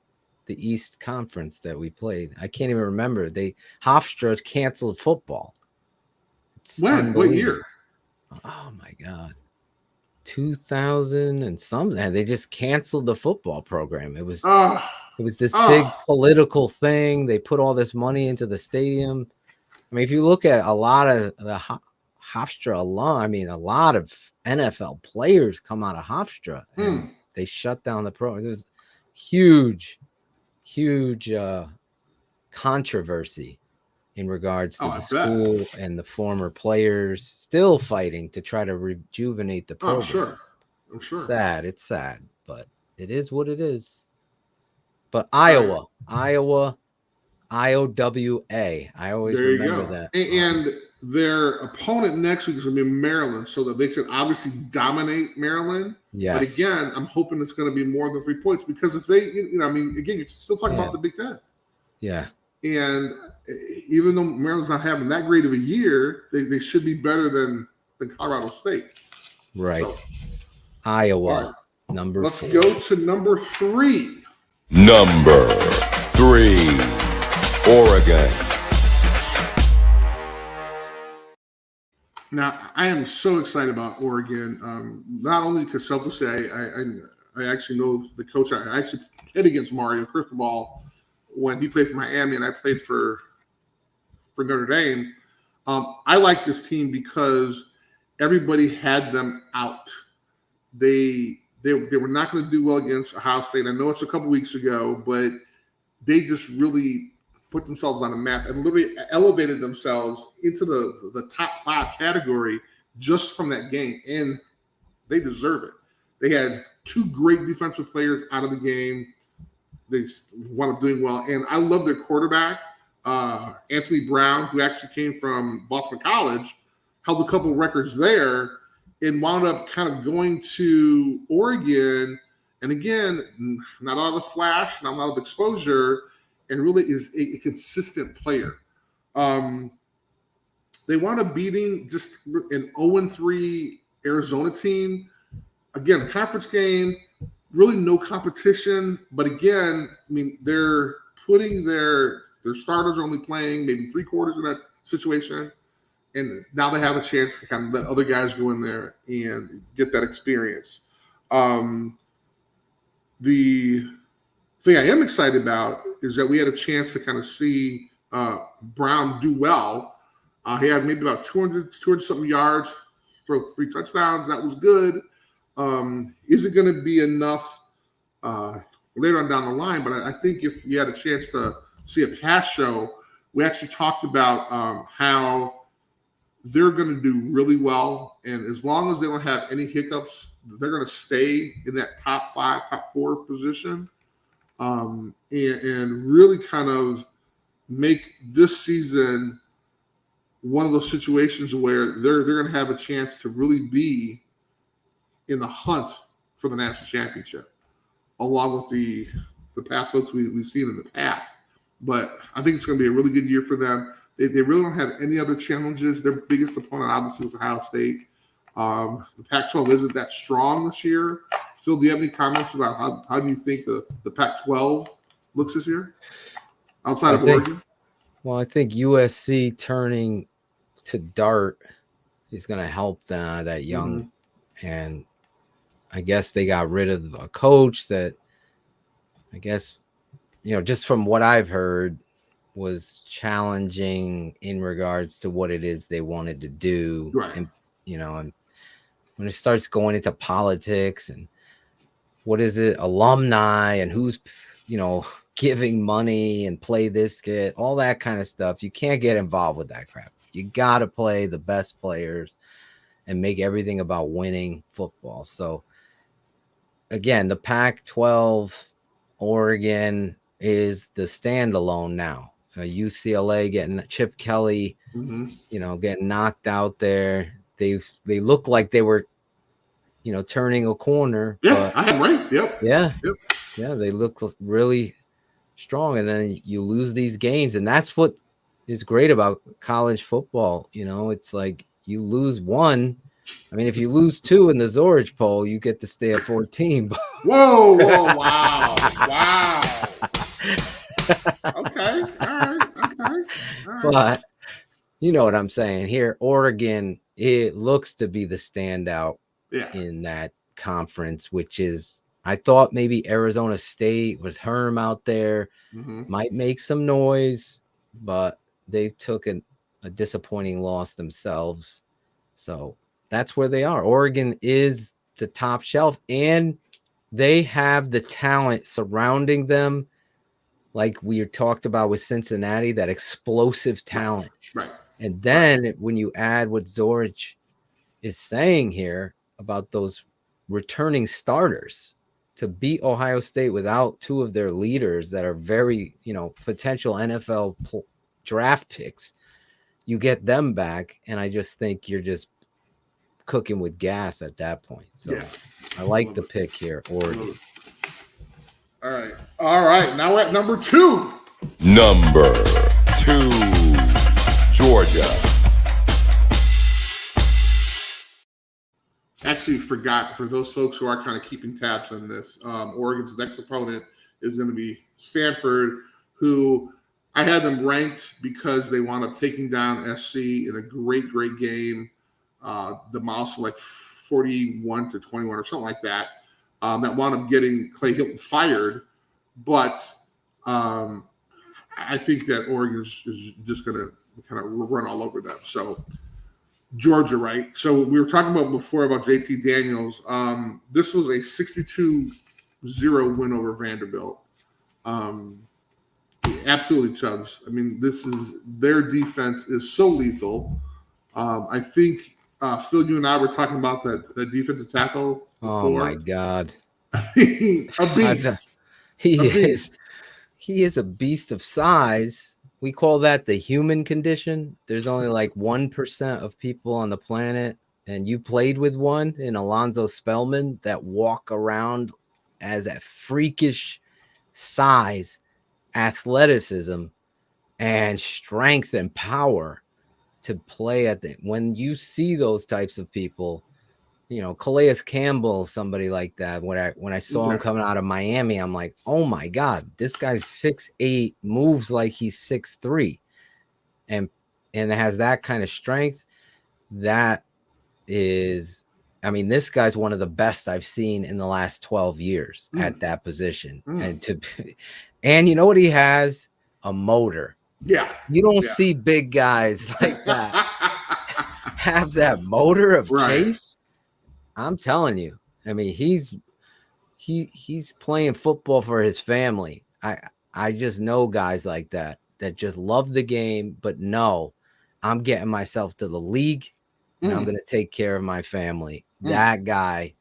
the East Conference that we played. I can't even remember. Hofstra canceled football. When? What year? Oh my God, 2000 and something. And they just canceled the football program. It was this big political thing. They put all this money into the stadium. I mean, if you look at a lot of the Hofstra alum, I mean, a lot of NFL players come out of Hofstra, and they shut down the program. There's huge controversy in regards to the school and the former players still fighting to try to rejuvenate the program. I'm sure. It's sad, but it is what it is. But Iowa, IOWA. I always remember that. And their opponent next week is going to be Maryland, so that they could obviously dominate Maryland. Yes. But again, I'm hoping it's going to be more than 3 points, because if they, I mean, again, you're still talking about the Big Ten. Yeah. And even though Maryland's not having that great of a year, they should be better than Colorado State. Right. So, Iowa, right. Number 4. Let's go to number 3. Number 3, Oregon. Now, I am so excited about Oregon. Not only because selfishly, I actually know the coach. I actually played against Mario Cristobal when he played for Miami, and I played for Notre Dame. I like this team because everybody had them out. They were not going to do well against Ohio State. I know it's a couple weeks ago, but they just really put themselves on the map and literally elevated themselves into the top 5 category just from that game, and they deserve it. They had 2 great defensive players out of the game. They wound up doing well, and I love their quarterback, Anthony Brown, who actually came from Boston College, held a couple records there, and wound up kind of going to Oregon. And again, not a lot of flash, not a lot of exposure, and really is a consistent player. They wound up beating just an 0-3 Arizona team. Again, a conference game, really no competition. But again, I mean, they're putting their starters only playing maybe 3 quarters in that situation. And now they have a chance to kind of let other guys go in there and get that experience. The thing I am excited about is that we had a chance to kind of see Brown do well. He had maybe about 200 something yards, throw 3 touchdowns. That was good. Is it going to be enough later on down the line? But I think if you had a chance to see a pass show, we actually talked about how they're going to do really well. And as long as they don't have any hiccups, they're going to stay in that top 5, top 4 position. And really kind of make this season one of those situations where they're going to have a chance to really be in the hunt for the national championship, along with the past folks we've seen in the past. But I think it's going to be a really good year for them. They really don't have any other challenges. Their biggest opponent, obviously, was Ohio State. The Pac-12 isn't that strong this year. Phil, do you have any comments about how do you think the Pac-12 looks this year outside of Oregon? Well, I think USC turning to Dart is going to help that young. And I guess they got rid of a coach that I guess, just from what I've heard, was challenging in regards to what it is they wanted to do. Right. And, and when it starts going into politics and what is it, alumni and who's, giving money and play this kid, all that kind of stuff, you can't get involved with that crap. You got to play the best players and make everything about winning football. So again, the Pac-12, Oregon is the standalone now. UCLA getting Chip Kelly, getting knocked out there. They look like they were, turning a corner. Yeah, I am right. Yep. Yeah. They look really strong, and then you lose these games, and that's what is great about college football. It's like you lose one. I mean, if you lose two in the Zorich poll, you get to stay at 14. Whoa, wow. Okay. All right. But you know what I'm saying here. Oregon, it looks to be the standout in that conference, which is, I thought maybe Arizona State with Herm out there might make some noise, but they took a disappointing loss themselves. So that's where they are. Oregon is the top shelf, and they have the talent surrounding them. Like we talked about with Cincinnati, that explosive talent. Right. And then when you add what Zorich is saying here about those returning starters to beat Ohio State without two of their leaders that are very, potential NFL draft picks, you get them back. And I just think you're just cooking with gas at that point. So I like the pick here, Oregon. All right. Now we're at number 2. Number 2, Georgia. Actually forgot, for those folks who are kind of keeping tabs on this, Oregon's next opponent is going to be Stanford, who I had them ranked because they wound up taking down SC in a great game. The Mouse were like 41-21 or something like that. That wound up getting Clay Hilton fired. But I think that Oregon is just going to kind of run all over them. So Georgia, right? So we were talking about before about JT Daniels. This was a 62-0 win over Vanderbilt. Absolutely chugs. I mean, their defense is so lethal. I think, Phil, you and I were talking about that defensive tackle before. Oh, my God. A beast. He is a beast of size. We call that the human condition. There's only like 1% of people on the planet, and you played with one in Alonzo Spellman, that walk around as a freakish size, athleticism, and strength and power to play at the. When you see those types of people, Calais Campbell, somebody like that. When I saw him coming out of Miami, I'm like, oh my God, this guy's 6'8", moves like he's 6'3", and has that kind of strength. That is, I mean, this guy's one of the best I've seen in the last 12 years at that position. And you know what he has? A motor. Yeah. You don't see big guys like that have that motor of chase. I'm telling you. I mean, he's playing football for his family. I just know guys like that just love the game, but no, I'm getting myself to the league and I'm going to take care of my family. That guy,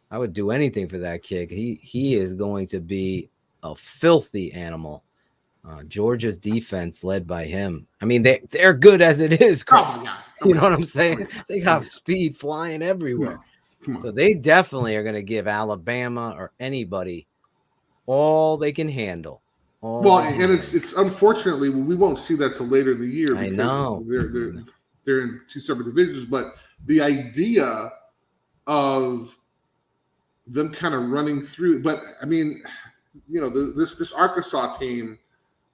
I would do anything for that kid. He is going to be a filthy animal. Georgia's defense led by him. I mean, they're good as it is, Chris. Oh my God. You know what I'm saying? They got speed flying everywhere. So they definitely are going to give Alabama or anybody all they can handle. And it's unfortunately we won't see that till later in the year. I know they're in two separate divisions, but the idea of them kind of running through. But I mean, this Arkansas team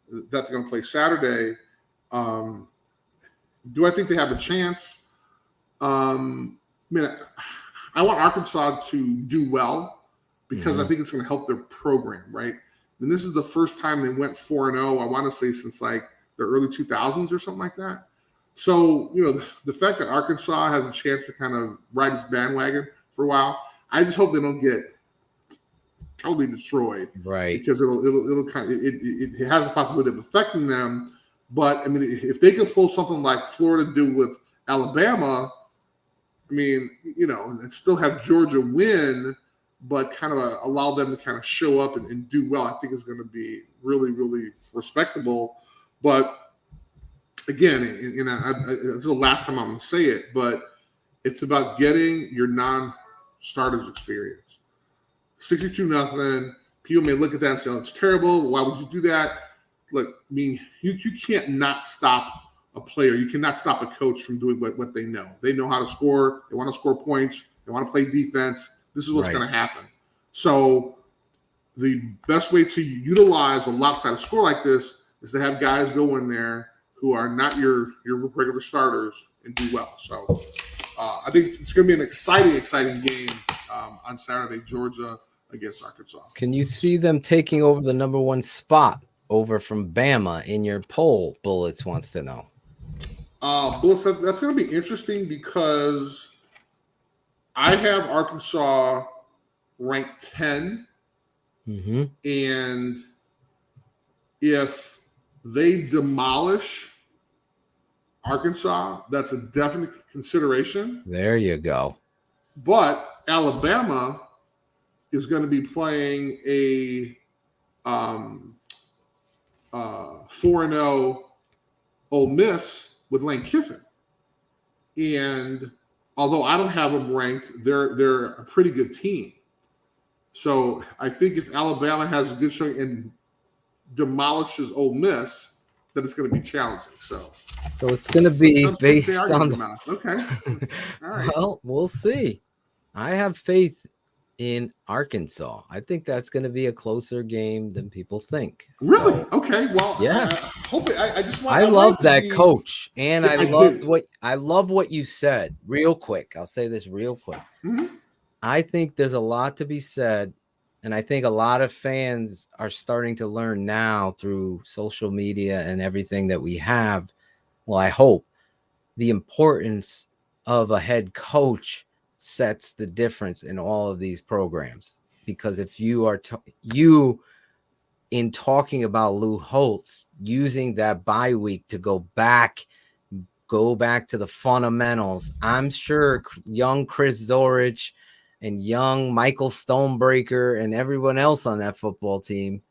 that they're going to play Saturday. Do I think they have a chance? I mean, I want Arkansas to do well because I think it's going to help their program, right? And this is the first time they went 4-0, I want to say, since like the early 2000s or something like that. So, the fact that Arkansas has a chance to kind of ride this bandwagon for a while, I just hope they don't get totally destroyed, right? Because it'll kind of it has a possibility of affecting them. But I mean, if they could pull something like Florida did with Alabama, I mean, and still have Georgia win, but kind of allow them to kind of show up and do well, I think is going to be really, really respectable. But again, it's the last time I'm going to say it, but it's about getting your non-starters experience. 62-0. People may look at that and say, "Oh, it's terrible. Why would you do that?" Look, I mean, you can't not stop a player. You cannot stop a coach from doing what they know. They know how to score. They want to score points. They want to play defense. This is what's going to happen. So the best way to utilize a lopsided score like this is to have guys go in there who are not your regular starters and do well. So I think it's going to be an exciting game on Saturday, Georgia against Arkansas. Can you see them taking over the number 1 spot over from Bama in your poll? Bullets wants to know. Bullets, that's going to be interesting because I have Arkansas ranked 10. And if they demolish Arkansas, that's a definite consideration. There you go. But Alabama is going to be playing a 4-0 Ole Miss with Lane Kiffin. And although I don't have them ranked, they're a pretty good team. So I think if Alabama has a good showing and demolishes Ole Miss, then it's going to be challenging. So it's going to be based on the okay. All right. Well, we'll see. I have faith in Arkansas. I think that's going to be a closer game than people think. Really? So, Okay. Well, yeah. I just want. I love that coach, and Yeah, I love what you said. Real quick, I'll say this real quick. I think there's a lot to be said, and I think a lot of fans are starting to learn now through social media and everything that we have. Well, I hope the importance of a head coach sets the difference in all of these programs. Because if you are in talking about Lou Holtz using that bye week to go back to the fundamentals, I'm sure young Chris Zorich and young Michael Stonebreaker and everyone else on that football team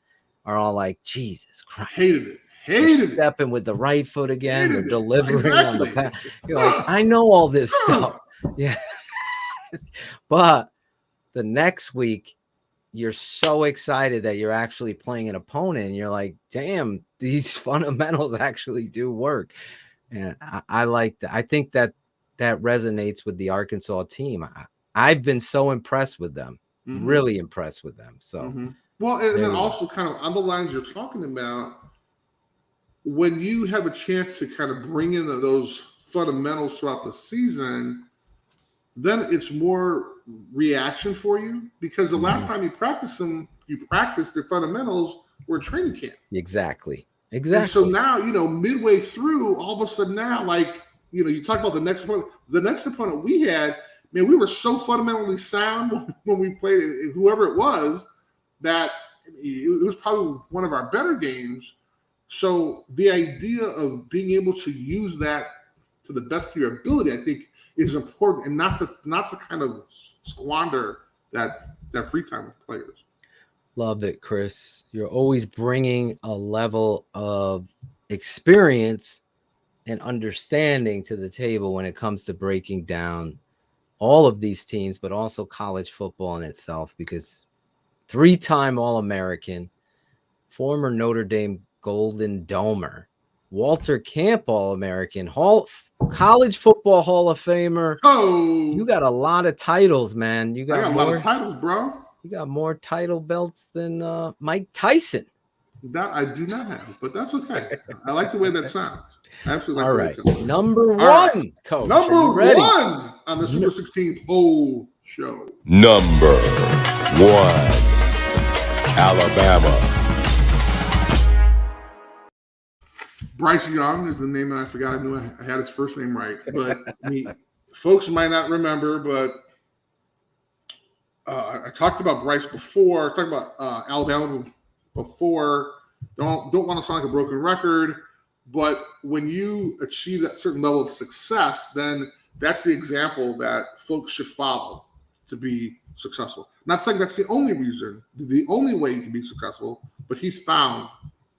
are all like, Jesus Christ. Hated They're it. Stepping with the right foot again. They're delivering on the pass. You're like, I know all this stuff. Yeah. But the next week, you're so excited that you're actually playing an opponent. And you're like, damn, these fundamentals actually do work. And I like that. I think that resonates with the Arkansas team. I've been so impressed with them, really impressed with them. So, well, and then also kind of on the lines you're talking about, when you have a chance to kind of bring in those fundamentals throughout the season, then it's more reaction for you because the last time you practiced them, you practiced their fundamentals were training camp. Exactly. And so now, midway through, all of a sudden now, like, you talk about the next opponent we had. Man, we were so fundamentally sound when we played whoever it was that it was probably one of our better games. So the idea of being able to use that to the best of your ability, I think, is important, and not to kind of squander that free time with players. Love it, Chris. You're always bringing a level of experience and understanding to the table when it comes to breaking down all of these teams, but also college football in itself, because 3-time All-American, former Notre Dame Golden Domer, Walter Camp All-American, College Football Hall of Famer. Oh, you got a lot of titles, man. I got a lot of titles, bro. You got more title belts than Mike Tyson. That I do not have, but that's okay. I like the way that sounds. Absolutely. All like right. the Red Sox. Number All right. one, Coach. Number Are you ready? one on the Super 16 poll show. Number 1, Alabama. Bryce Young is the name that I forgot. I knew I had his first name right, but folks might not remember. But I talked about Bryce before. I talked about Alabama before. Don't want to sound like a broken record, but when you achieve that certain level of success, then that's the example that folks should follow to be successful. Not saying that's the only reason, the only way you can be successful, but he's found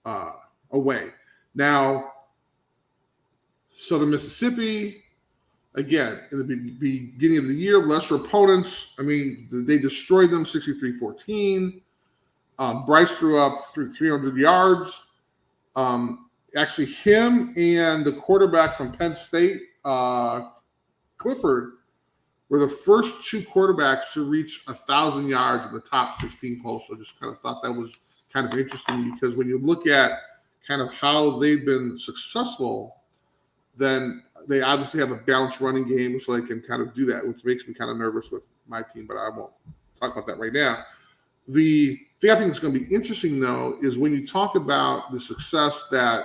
a way. Now, Southern Mississippi, again, in the beginning of the year, lesser opponents. I mean, they destroyed them 63-14. Bryce threw up 300 yards. Actually, him and the quarterback from Penn State, Clifford, were the first two quarterbacks to reach 1,000 yards in the top 16 poll. So just kind of thought that was kind of interesting because when you look at kind of how they've been successful, then they obviously have a balanced running game, so they can kind of do that, which makes me kind of nervous with my team, but I won't talk about that right now. The thing I think that's going to be interesting, though, is when you talk about the success that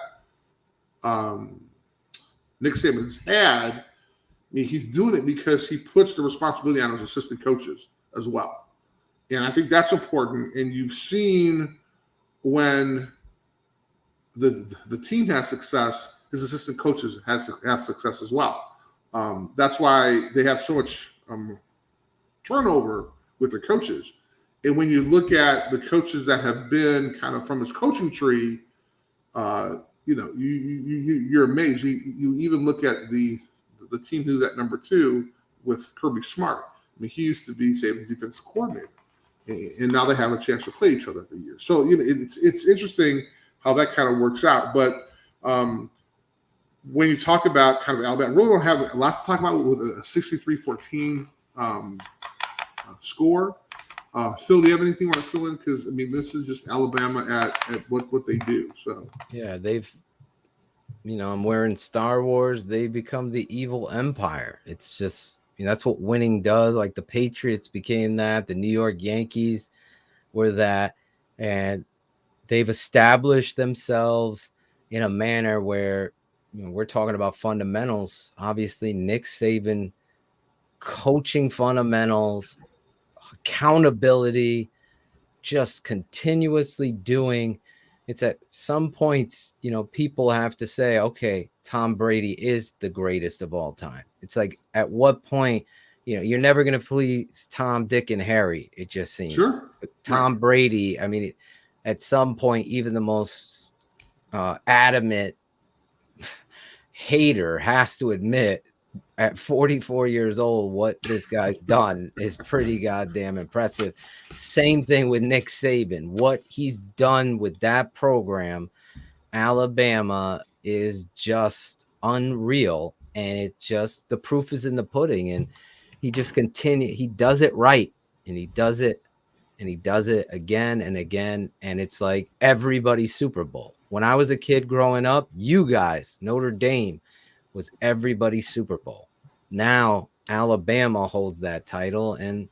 Nick Saban's had, I mean, he's doing it because he puts the responsibility on his assistant coaches as well. And I think that's important. And you've seen when the team has success, his assistant coaches have success as well. That's why they have so much turnover with the coaches. And when you look at the coaches that have been kind of from his coaching tree, you're amazed. You even look at the team who's at number 2 with Kirby Smart. I mean, he used to be Saban's defensive coordinator, and now they have a chance to play each other every year. So it's interesting how that kind of works out. But when you talk about kind of Alabama, really don't have a lot to talk about with a 63-14 score. Phil, do you have anything you want to fill in? Because, I mean, this is just Alabama at what they do. So yeah, they've, I'm wearing Star Wars. They become the evil empire. It's just, that's what winning does. Like the Patriots became that. The New York Yankees were that. And they've established themselves in a manner where, we're talking about fundamentals. Obviously, Nick Saban coaching fundamentals, accountability, just continuously doing. It's at some point, people have to say, okay, Tom Brady is the greatest of all time. It's like, at what point, you're never going to please Tom, Dick, and Harry, it just seems. Sure. Tom Brady, I mean, at some point, even the most adamant hater has to admit at 44 years old, what this guy's done is pretty goddamn impressive. Same thing with Nick Saban. What he's done with that program, Alabama, is just unreal. And it's just, the proof is in the pudding. And he just he does it right. And he does it. And he does it again and again. And it's like everybody's Super Bowl. When I was a kid growing up, you guys, Notre Dame, was everybody's Super Bowl. Now Alabama holds that title, and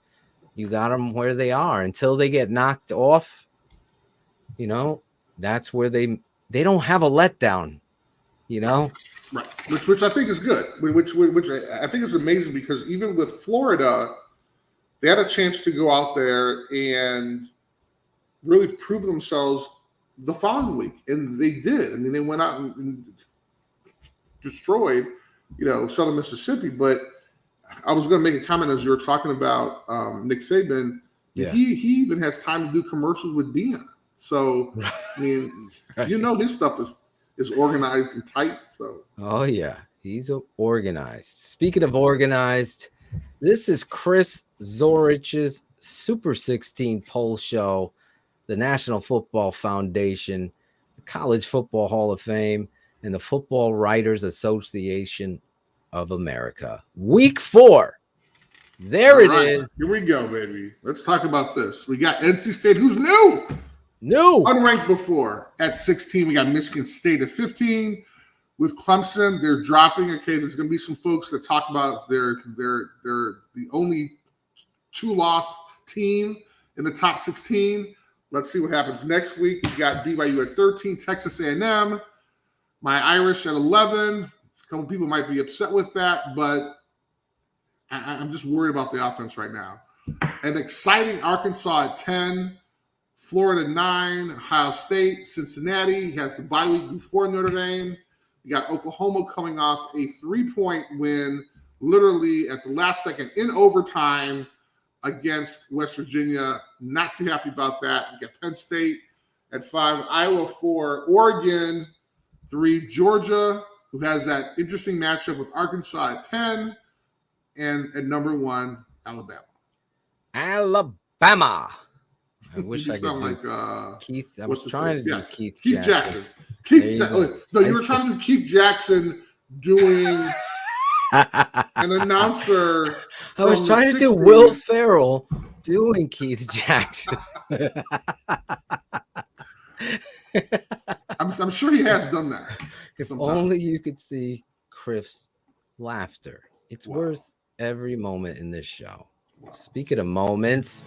you got them where they are until they get knocked off. That's where they don't have a letdown. Right, which I think is good. Which I think is amazing because even with Florida, they had a chance to go out there and really prove themselves the following week, and they did. I mean, they went out and destroyed, Southern Mississippi. But I was going to make a comment as you were talking about Nick Saban. Yeah. He even has time to do commercials with Deion. So, I mean, his stuff is organized and tight. So, oh yeah, he's organized. Speaking of organized, this is Chris Zorich's Super 16 poll show, the National Football Foundation, the College Football Hall of Fame, and the Football Writers Association of America. Week 4. There it is. Here we go, baby. Let's talk about this. We got NC State, who's new. Unranked before at 16. We got Michigan State at 15. with Clemson, they're dropping. Okay, there's going to be some folks that talk about they're the only 2-loss team in the top 16. Let's see what happens next week. We got BYU at 13, Texas A&M, my Irish at 11. A couple people might be upset with that, but I'm just worried about the offense right now. An exciting Arkansas at 10, Florida 9, Ohio State, Cincinnati has the bye week before Notre Dame. We got Oklahoma coming off a 3-point win, literally at the last second in overtime against West Virginia. Not too happy about that. We got Penn State at 5, Iowa 4, Oregon 3, Georgia, who has that interesting matchup with Arkansas at 10, and at number 1, Alabama. Alabama. I wish You I could sound do like Keith. I was trying to do Keith Jackson. There you go. No, you were trying to do Keith Jackson doing an announcer. I was from trying the to do 60s. Will Ferrell doing Keith Jackson. I'm sure he has done that. If sometime. only you could see Chris' laughter. It's Wow. worth every moment in this show. Speaking of moments,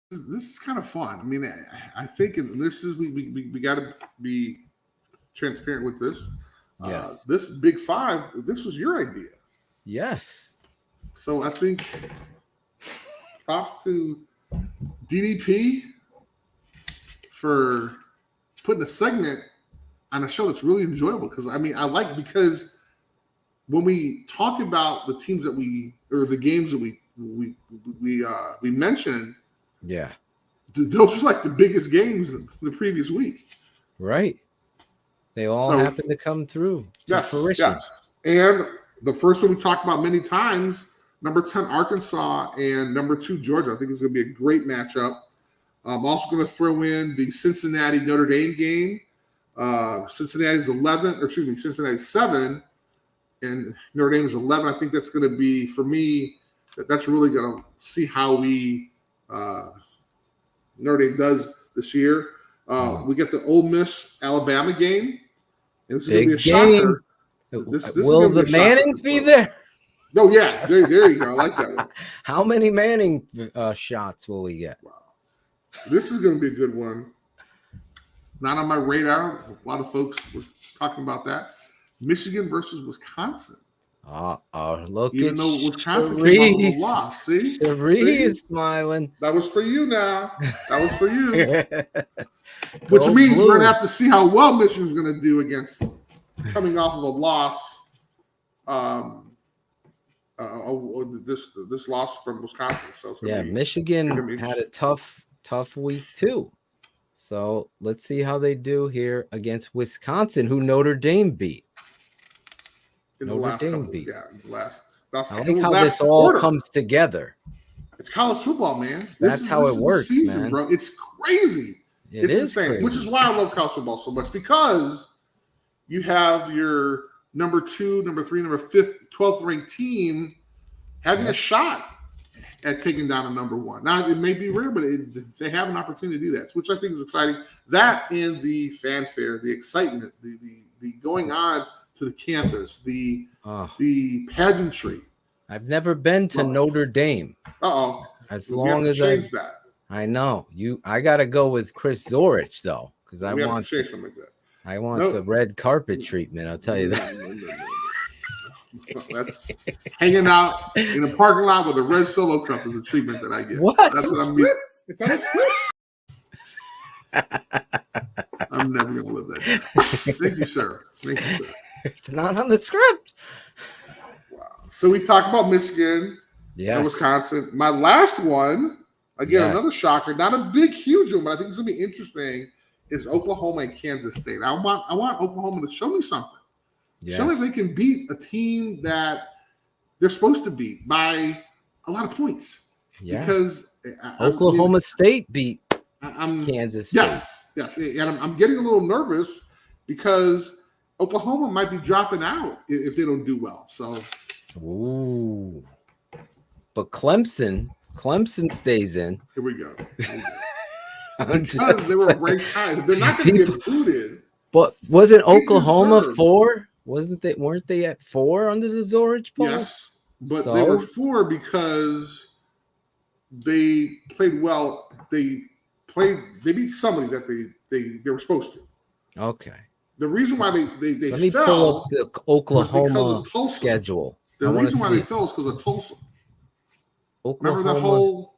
This is kind of fun. I mean, I think this is we got to be transparent with this. Yes. This Big Five, this was your idea. yes. So I think props to DDP for putting a segment on a show that's really enjoyable. Because because when we talk about the teams that the games that we mentioned, Yeah. those were like the biggest games the previous week. Right. They all So- happen to come through to fruition. Yes. And the first one we talked about many times, number 10, Arkansas, and number 2, Georgia. I think it's going to be a great matchup. I'm also going to throw in the Cincinnati Notre Dame game. Cincinnati's 7, and Notre Dame is 11. I think that's going to be, for me, that's really going to see how Notre Dame does this year. We get the Ole Miss Alabama game. And this is going to be a shocker. This is Will gonna be the a shocker. Mannings be there? Oh, yeah. There you go. I like that one. How many Manning shots will we get? This is going to be a good one. Not on my radar. A lot of folks were talking about that. Michigan versus Wisconsin. Look Even at though Wisconsin came out with a Cherise. loss. See? Cherise is smiling. That was for you now. That was for you. Go Which means Blue. we're going to have to see how well Michigan's going to do against coming off of a loss. This loss from Wisconsin. So it's gonna be, Michigan gonna be had a tough week too. So let's see how they do here against Wisconsin, who Notre Dame beat. in the Notre last Dame couple. beat. Yeah, that's I like how this all comes together. It's college football, man. That's how it is the works, season, man. bro. It's crazy. It's insane, crazy. which is why I love college football so much, because you have your number 2, number 3, number 5th, 12th ranked team having a shot at taking down a number 1. Now, it may be rare, but they have an opportunity to do that, which I think is exciting. That and the fanfare, the excitement, the going on to the campus, the pageantry. I've never been to Notre Dame. As long as change that. I know I got to go with Chris Zorich though, because I want to change something like that. I want the red carpet treatment. I'll tell you that. No. That's hanging out in a parking lot with a red Solo cup is the treatment that I get. What? That's what I'm getting. It's on a script. I'm never going to live that down. Thank you, sir. Thank you, sir. It's not on the script. Wow. So we talked about Michigan and Wisconsin. My last one, again, another shocker, not a big, huge one, but I think it's going to be interesting, is Oklahoma and Kansas State. I want Oklahoma to show me something. Yes. Show me they can beat a team that they're supposed to beat by a lot of points. Yeah. Because Oklahoma State beat Kansas State. Yes. And I'm getting a little nervous because Oklahoma might be dropping out if they don't do well. So, ooh. But Clemson Clemson stays in. Here we go. I'm Because just they were saying. ranked high. They're not going to get included. But wasn't They Oklahoma deserve- 4? Weren't they at 4 under the Zorich poll? Yes, but So? they were 4 because they played well. They beat somebody that they were supposed to. Okay. The reason why they Let me fell pull up the because Oklahoma of Tulsa. schedule. The I want to reason why see they fell is because of Tulsa. Oklahoma, Remember that whole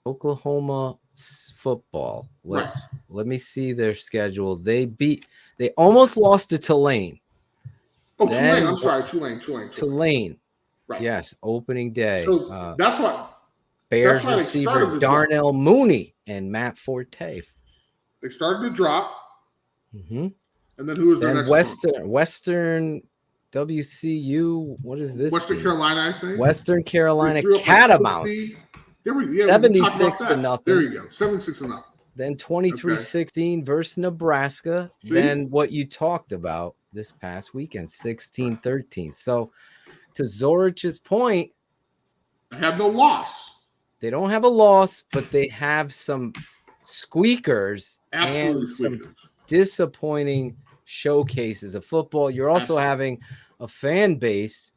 Oklahoma football. Right. Let me see their schedule. They almost lost to Tulane. Tulane. I'm sorry, Tulane. Tulane. Right. Yes, opening day. So that's why Bears why they started receiver to Darnell Mooney and Matt Forte. they started to drop. Mm-hmm. And then who was their And next Western WCU. What is this? Western team? Carolina, I think. Western Carolina They threw up like Catamounts. 60. There we go. Yeah, we talked about 76 to that. nothing. There you go. 76-0. Then 23-16 versus Nebraska. See? Then what you talked about this past weekend, 16-13. So to Zorich's point, I have no loss. they don't have a loss, but they have some squeakers Absolutely and some squeakers. disappointing showcases of football. You're also having a fan base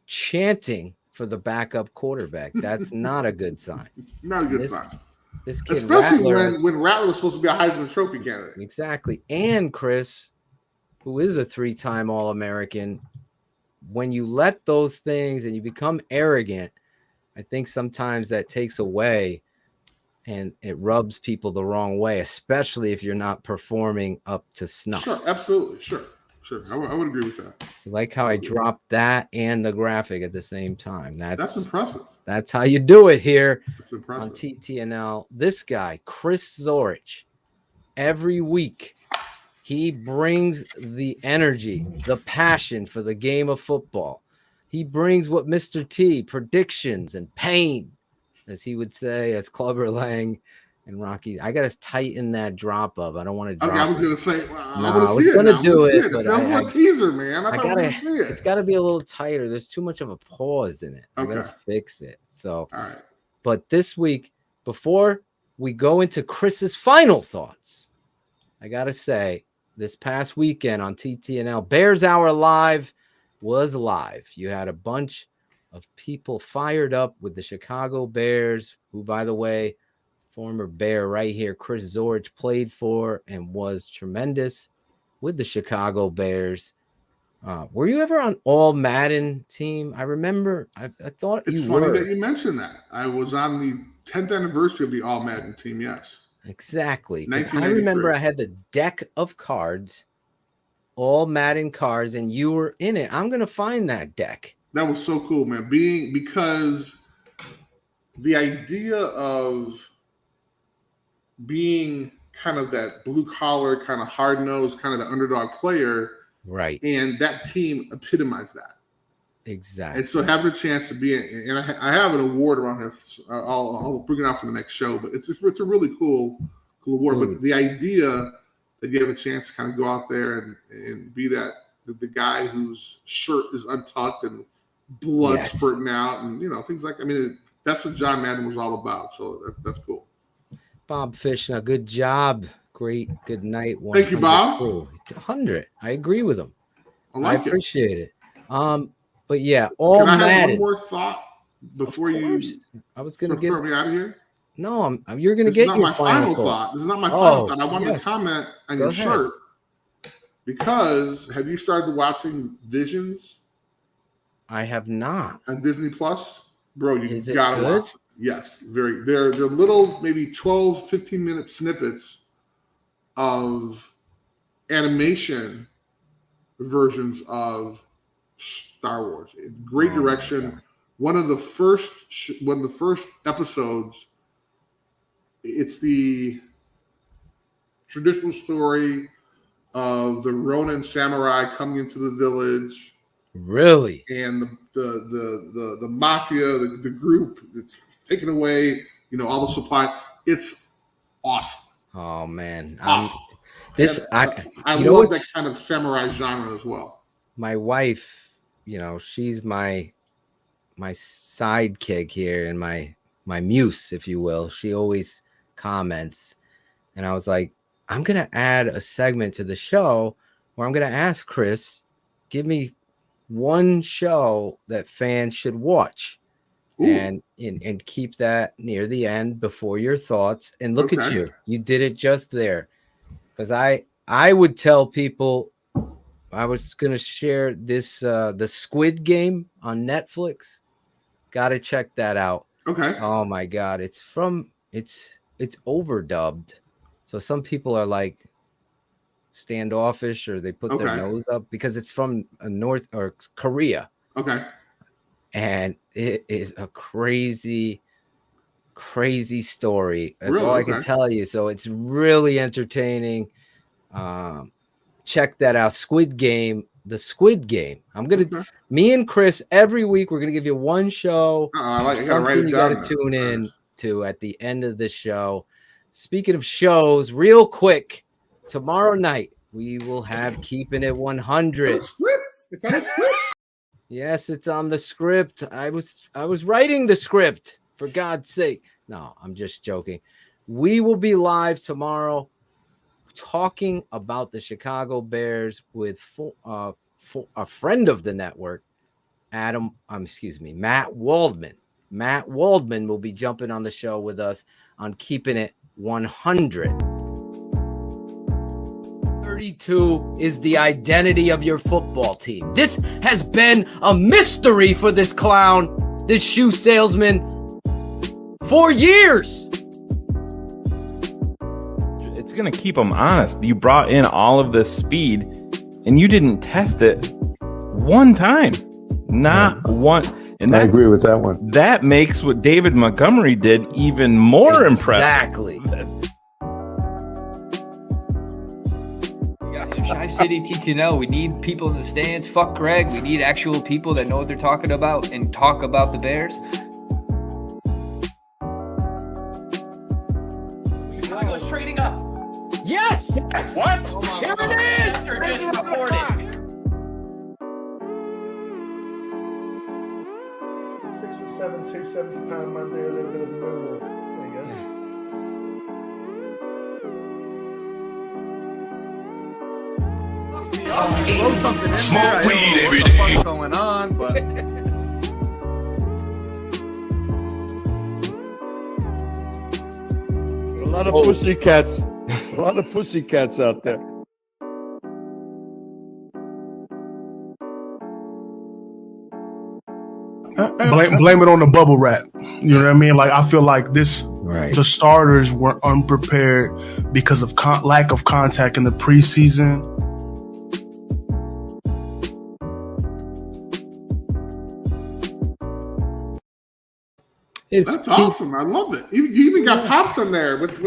chanting for the backup quarterback. That's not a good sign. Not a good sign. This kid, Especially Rattler, when Rattler was supposed to be a Heisman Trophy candidate. exactly. And Chris, who is a 3-time All-American, when you let those things and you become arrogant, I think sometimes that takes away and it rubs people the wrong way, especially if you're not performing up to snuff. Sure, absolutely. Sure. I would agree with that. You like how I dropped that and the graphic at the same time. That's impressive. That's how you do it here That's on impressive. TTNL. This guy, Chris Zorich, every week he brings the energy, the passion for the game of football. He brings what Mr. T, predictions and pain, as he would say, as Clubber Lang and Rocky. I got to tighten that drop up. I don't want to drop Okay, I was it. going to say, No, I want to see it. gonna now. do I wanna see it, but That was I a teaser, man. I thought we were going to see it. It's got to be a little tighter. There's too much of a pause in it. I got to Okay. fix it. So, All right. but this week, before we go into Chris's final thoughts, I got to say, this past weekend on TTNL, Bears Hour Live was live. You had a bunch of people fired up with the Chicago Bears, who, by the way, former Bear right here, Chris Zorich, played for and was tremendous with the Chicago Bears. Were you ever on All Madden team? I remember, I thought It's you funny were. that you mentioned that. I was on the 10th anniversary of the All Madden team, yes. Exactly. 'Cause I 1983. remember I had the deck of cards, all Madden cards, and you were in it. I'm going to find that deck. That was so cool, man. Because the idea of being kind of that blue collar, kind of hard nosed, kind of the underdog player, Right. and that team epitomized that. Exactly. And so having a chance to be in, and I have an award around here. I'll bring it out for the next show, but it's a really cool award. Cool. But the idea that you have a chance to kind of go out there and be that the guy whose shirt is untucked and blood Yes. spurting out, and things like. I mean, that's what John Madden was all about. So that's cool. Bob Fishner, good job. Great. Good night. Thank you, Bob. 100. I agree with him. I like it. appreciate it. But yeah, all Can I have Madden. one more thought before you I was going to get. throw me out of here? No, you're going to This get is not your my final thoughts. thought. This is not my final Oh, thought. I wanted yes. to comment on Go your ahead. shirt because have you started watching Visions I have not. on Disney Plus? Bro, you Is it gotta good? watch it. Yes, very. They're little, maybe 12, 15-minute snippets of animation versions of Star Wars. Great Oh, direction. God. One of the first episodes, it's the traditional story of the Ronin samurai coming into the village Really? and the mafia, the group that's taking away, all the supply. It's awesome. Oh man. Awesome. I you know love that what's- kind of samurai genre as well. My wife, she's my sidekick here and my muse, if you will. She always comments, and I was like, I'm gonna add a segment to the show where I'm gonna ask Chris, give me one show that fans should watch. Ooh. And keep that near the end before your thoughts. And look at you did it just there, because I would tell people, I was gonna share this the Squid Game on Netflix. Gotta check that out. Okay. Oh my god, it's overdubbed, so some people are like standoffish, or they put their nose up because it's from North or Korea. Okay. And it is a crazy story. That's all I can tell you. So it's really entertaining. Check that out. The Squid Game. Me and Chris, every week, we're going to give you one show. Something you got to tune in to at the end of the show. Speaking of shows, real quick, tomorrow night, we will have Keeping It 100. It's on the script. Yes, it's on the script. I was writing the script, for God's sake. No, I'm just joking. We will be live tomorrow talking about the Chicago Bears with a friend of the network, Matt Waldman. Matt Waldman will be jumping on the show with us on Keeping It 100. 32 is the identity of your football team. This has been a mystery for this clown, this shoe salesman, for years. It's going to keep them honest. You brought in all of this speed, and you didn't test it one time. Not one. And I agree with that one. That makes what David Montgomery did even more impressive. Exactly. Tri-City TTNL, we need people in the stands. Fuck Greg. We need actual people that know what they're talking about and talk about the Bears. Chicago's trading up. Yes! What? Here it is! Just reported. 6'7", 270-pound man do a little bit of a moonwalk. There you go. Throw something in smoke weed every day. What's going on? But a lot of pussycats. A lot of pussycats out there. Blame it on the bubble wrap. You know what I mean? Like, I feel like the starters were unprepared because of lack of contact in the preseason. That's awesome. I love it. You even got Pops in there with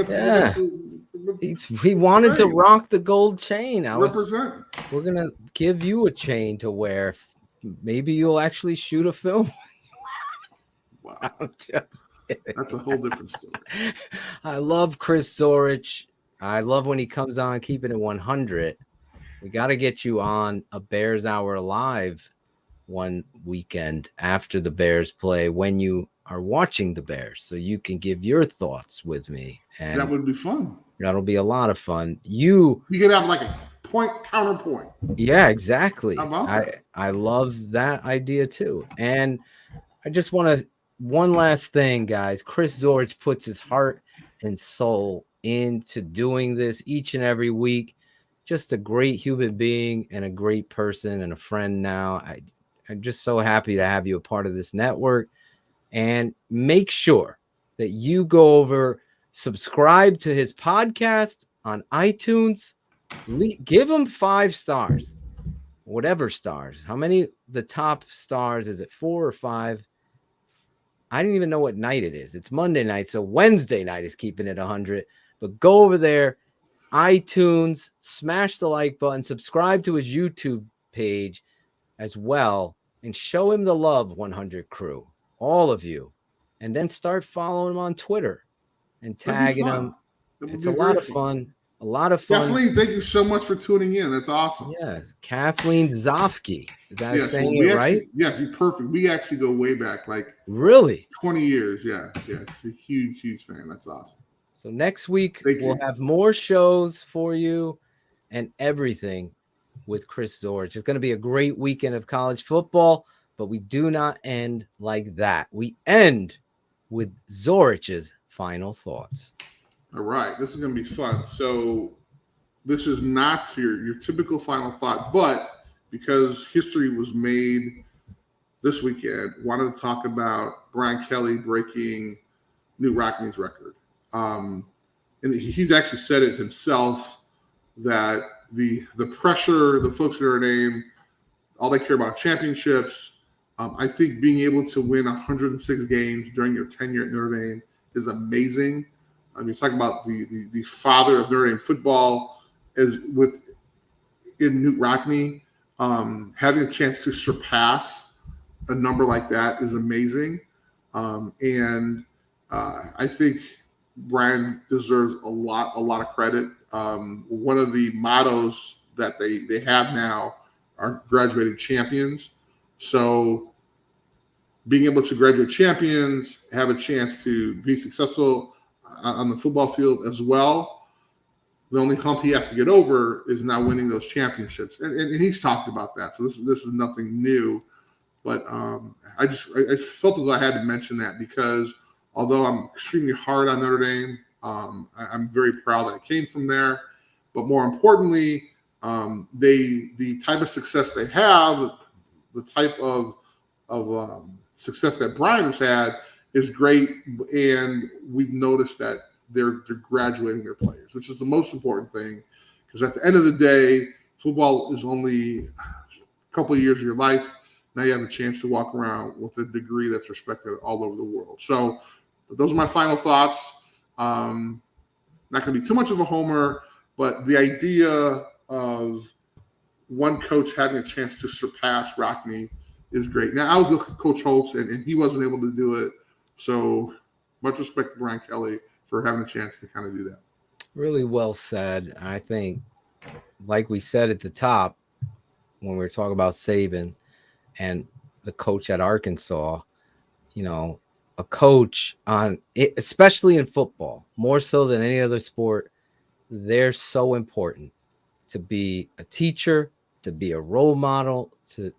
he wanted to rock the gold chain. We're gonna give you a chain to wear. Maybe you'll actually shoot a film. Wow. I'm just kidding. That's a whole different story. I love Chris Zorich. I love when he comes on Keeping It 100. We got to get you on a Bears Hour Live one weekend after the Bears play, when you are watching the Bears, so you can give your thoughts with me. And that would be fun. That'll be a lot of fun. You could have like a counterpoint. Yeah, exactly. How about that? I love that idea too. And I just want to, one last thing, guys. Chris Zorich puts his heart and soul into doing this each and every week. Just a great human being and a great person and a friend now. I'm just so happy to have you a part of this network. And make sure that you go over, subscribe to his podcast on iTunes. Give him 5 stars, whatever stars. How many? The top stars, is it 4 or 5? I didn't even know what night it is. It's Monday night, so Wednesday night is Keeping It 100. But go over there, iTunes, smash the like button, subscribe to his YouTube page as well, and show him the love, 100 crew, all of you. And then start following him on Twitter and tagging him. It's a lot of fun. a lot of fun. Kathleen, thank you so much for tuning in. That's awesome. Yes, Kathleen Zofke. Is that Yes, saying well, it right? Yes, you're perfect. We actually go way back, like Really? 20 years. Yeah. She's a huge, huge fan. That's awesome. So next week Thank we'll you. have more shows for you and everything with Chris Zorich. It's going to be a great weekend of college football, but we do not end like that. We end with Zorich's final thoughts. All right. This is going to be fun. So this is not your typical final thought, but because history was made this weekend, wanted to talk about Brian Kelly breaking Knute Rockne's record. And he's actually said it himself that the pressure, the folks at Notre Dame, all they care about championships. I think being able to win 106 games during your tenure at Notre Dame is amazing. You're talking about the father of Notre Dame football is in Knute Rockne. Having a chance to surpass a number like that is amazing. And I think Brian deserves a lot of credit. One of the mottos that they have now are graduating champions. So being able to graduate champions, have a chance to be successful on the football field as well. The only hump he has to get over is now winning those championships. And he's talked about that. So this is nothing new. But I felt as though I had to mention that because although I'm extremely hard on Notre Dame, I'm very proud that I came from there. But more importantly, the type of success they have, the type of success that Brian has had is great. And we've noticed that they're graduating their players, which is the most important thing. Because at the end of the day, football is only a couple of years of your life. Now you have a chance to walk around with a degree that's respected all over the world. So those are my final thoughts. Not going to be too much of a homer, but the idea of one coach having a chance to surpass Rockne is great. Now, I was with Coach Holtz, and he wasn't able to do it. So much respect to Brian Kelly for having a chance to kind of do that. Really well said. I think, like we said at the top, when we were talking about Saban and the coach at Arkansas, a coach on it, especially in football, more so than any other sport, they're so important to be a teacher, to be a role model, to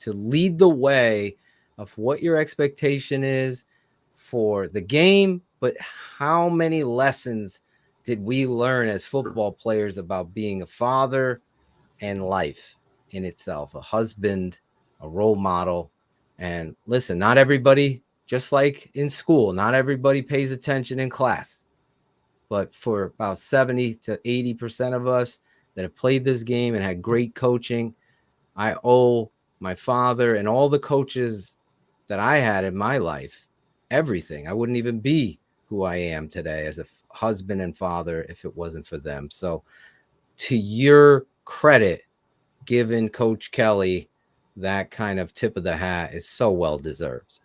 lead the way of what your expectation is for the game, but how many lessons did we learn as football players about being a father and life in itself, a husband, a role model. And listen, not everybody, just like in school, not everybody pays attention in class. But for about 70 to 80% of us that have played this game and had great coaching, I owe my father and all the coaches that I had in my life everything. I wouldn't even be who I am today as a husband and father if it wasn't for them. So to your credit, giving Coach Kelly that kind of tip of the hat is so well deserved,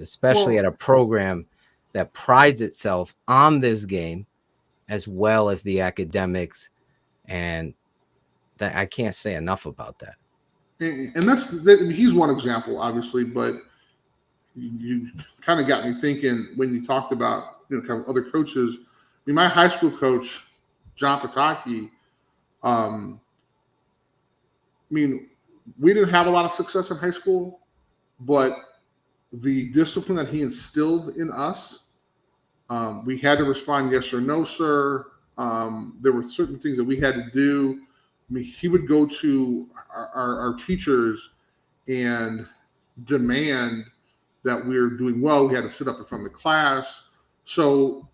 especially at a program that prides itself on this game as well as the academics. And that I can't say enough about that. And he's one example, obviously, but you kind of got me thinking when you talked about, kind of other coaches. I mean, my high school coach, John Pataki, we didn't have a lot of success in high school, but the discipline that he instilled in us, we had to respond yes or no, sir. There were certain things that we had to do. I mean, he would go to our teachers and demand that we're doing well. We had to sit up in front of the class. So,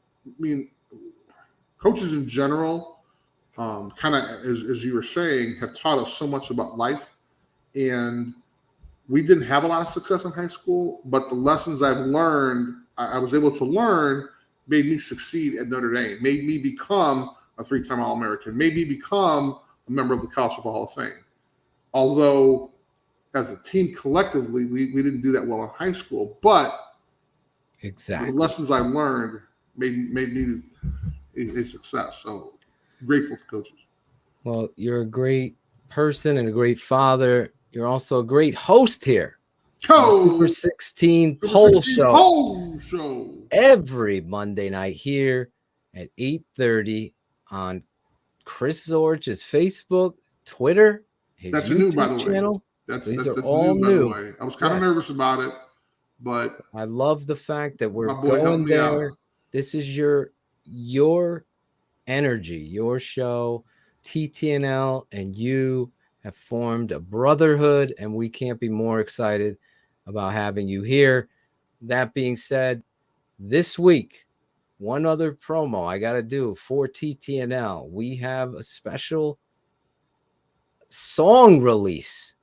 coaches in general, kind of, as you were saying, have taught us so much about life. And we didn't have a lot of success in high school, but the lessons I've learned, I was able to learn, made me succeed at Notre Dame, made me become a 3-time All-American, made me become a member of the College Football Hall of Fame. Although, as a team collectively, we didn't do that well in high school, but exactly the lessons I learned made me a success. So grateful for coaches. Well, you're a great person and a great father. You're also a great host here. Super 16 Poll Show. Every Monday night here at 8:30 on Chris Zorich's Facebook, Twitter, his That's YouTube new, by the channel. way. These are all new. By the way. I was kind of nervous about it, but I love the fact that we're my boy going helped me out. there. This is your energy, your show. TTNL and you have formed a brotherhood, and we can't be more excited about having you here. That being said, this week, one other promo I got to do for TTNL. We have a special song release.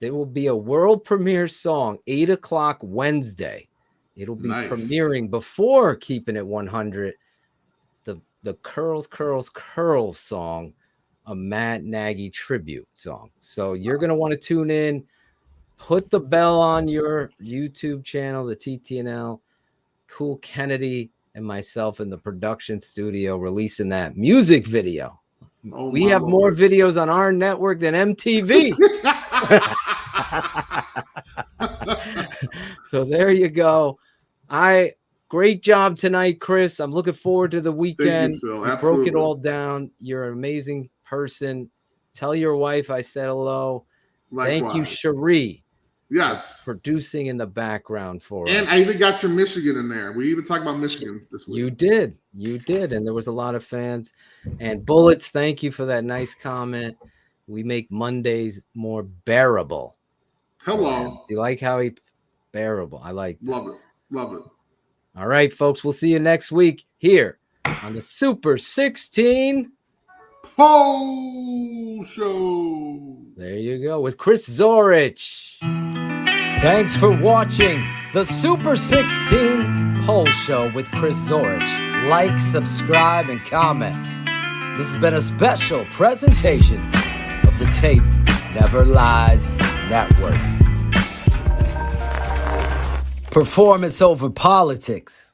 There will be a world premiere song, 8 o'clock Wednesday. It'll be premiering before Keeping It 100, the Curls, Curls, Curls song, a Matt Nagy tribute song. So you're going to want to tune in. Put the bell on your YouTube channel, the TTNL. Cool Kennedy and myself in the production studio releasing that music video. We have more videos on our network than MTV. So there you go. Great job tonight, Chris. I'm looking forward to the weekend. Thank you, Phil. You broke it all down. You're an amazing person. Tell your wife I said hello. Likewise. Thank you, Cherie. Yes. Producing in the background for us. And I even got your Michigan in there. We even talked about Michigan this week. You did. And there was a lot of fans. And Bullets, thank you for that nice comment. We make Mondays more bearable. Hello. Do you like how he bearable? I like that. Love it. All right, folks. We'll see you next week here on the Super 16 Poll Show. There you go with Chris Zorich. Thanks for watching the Super 16 Poll Show with Chris Zorich. Like, subscribe, and comment. This has been a special presentation of the Tape Never Lies Network. Performance over politics.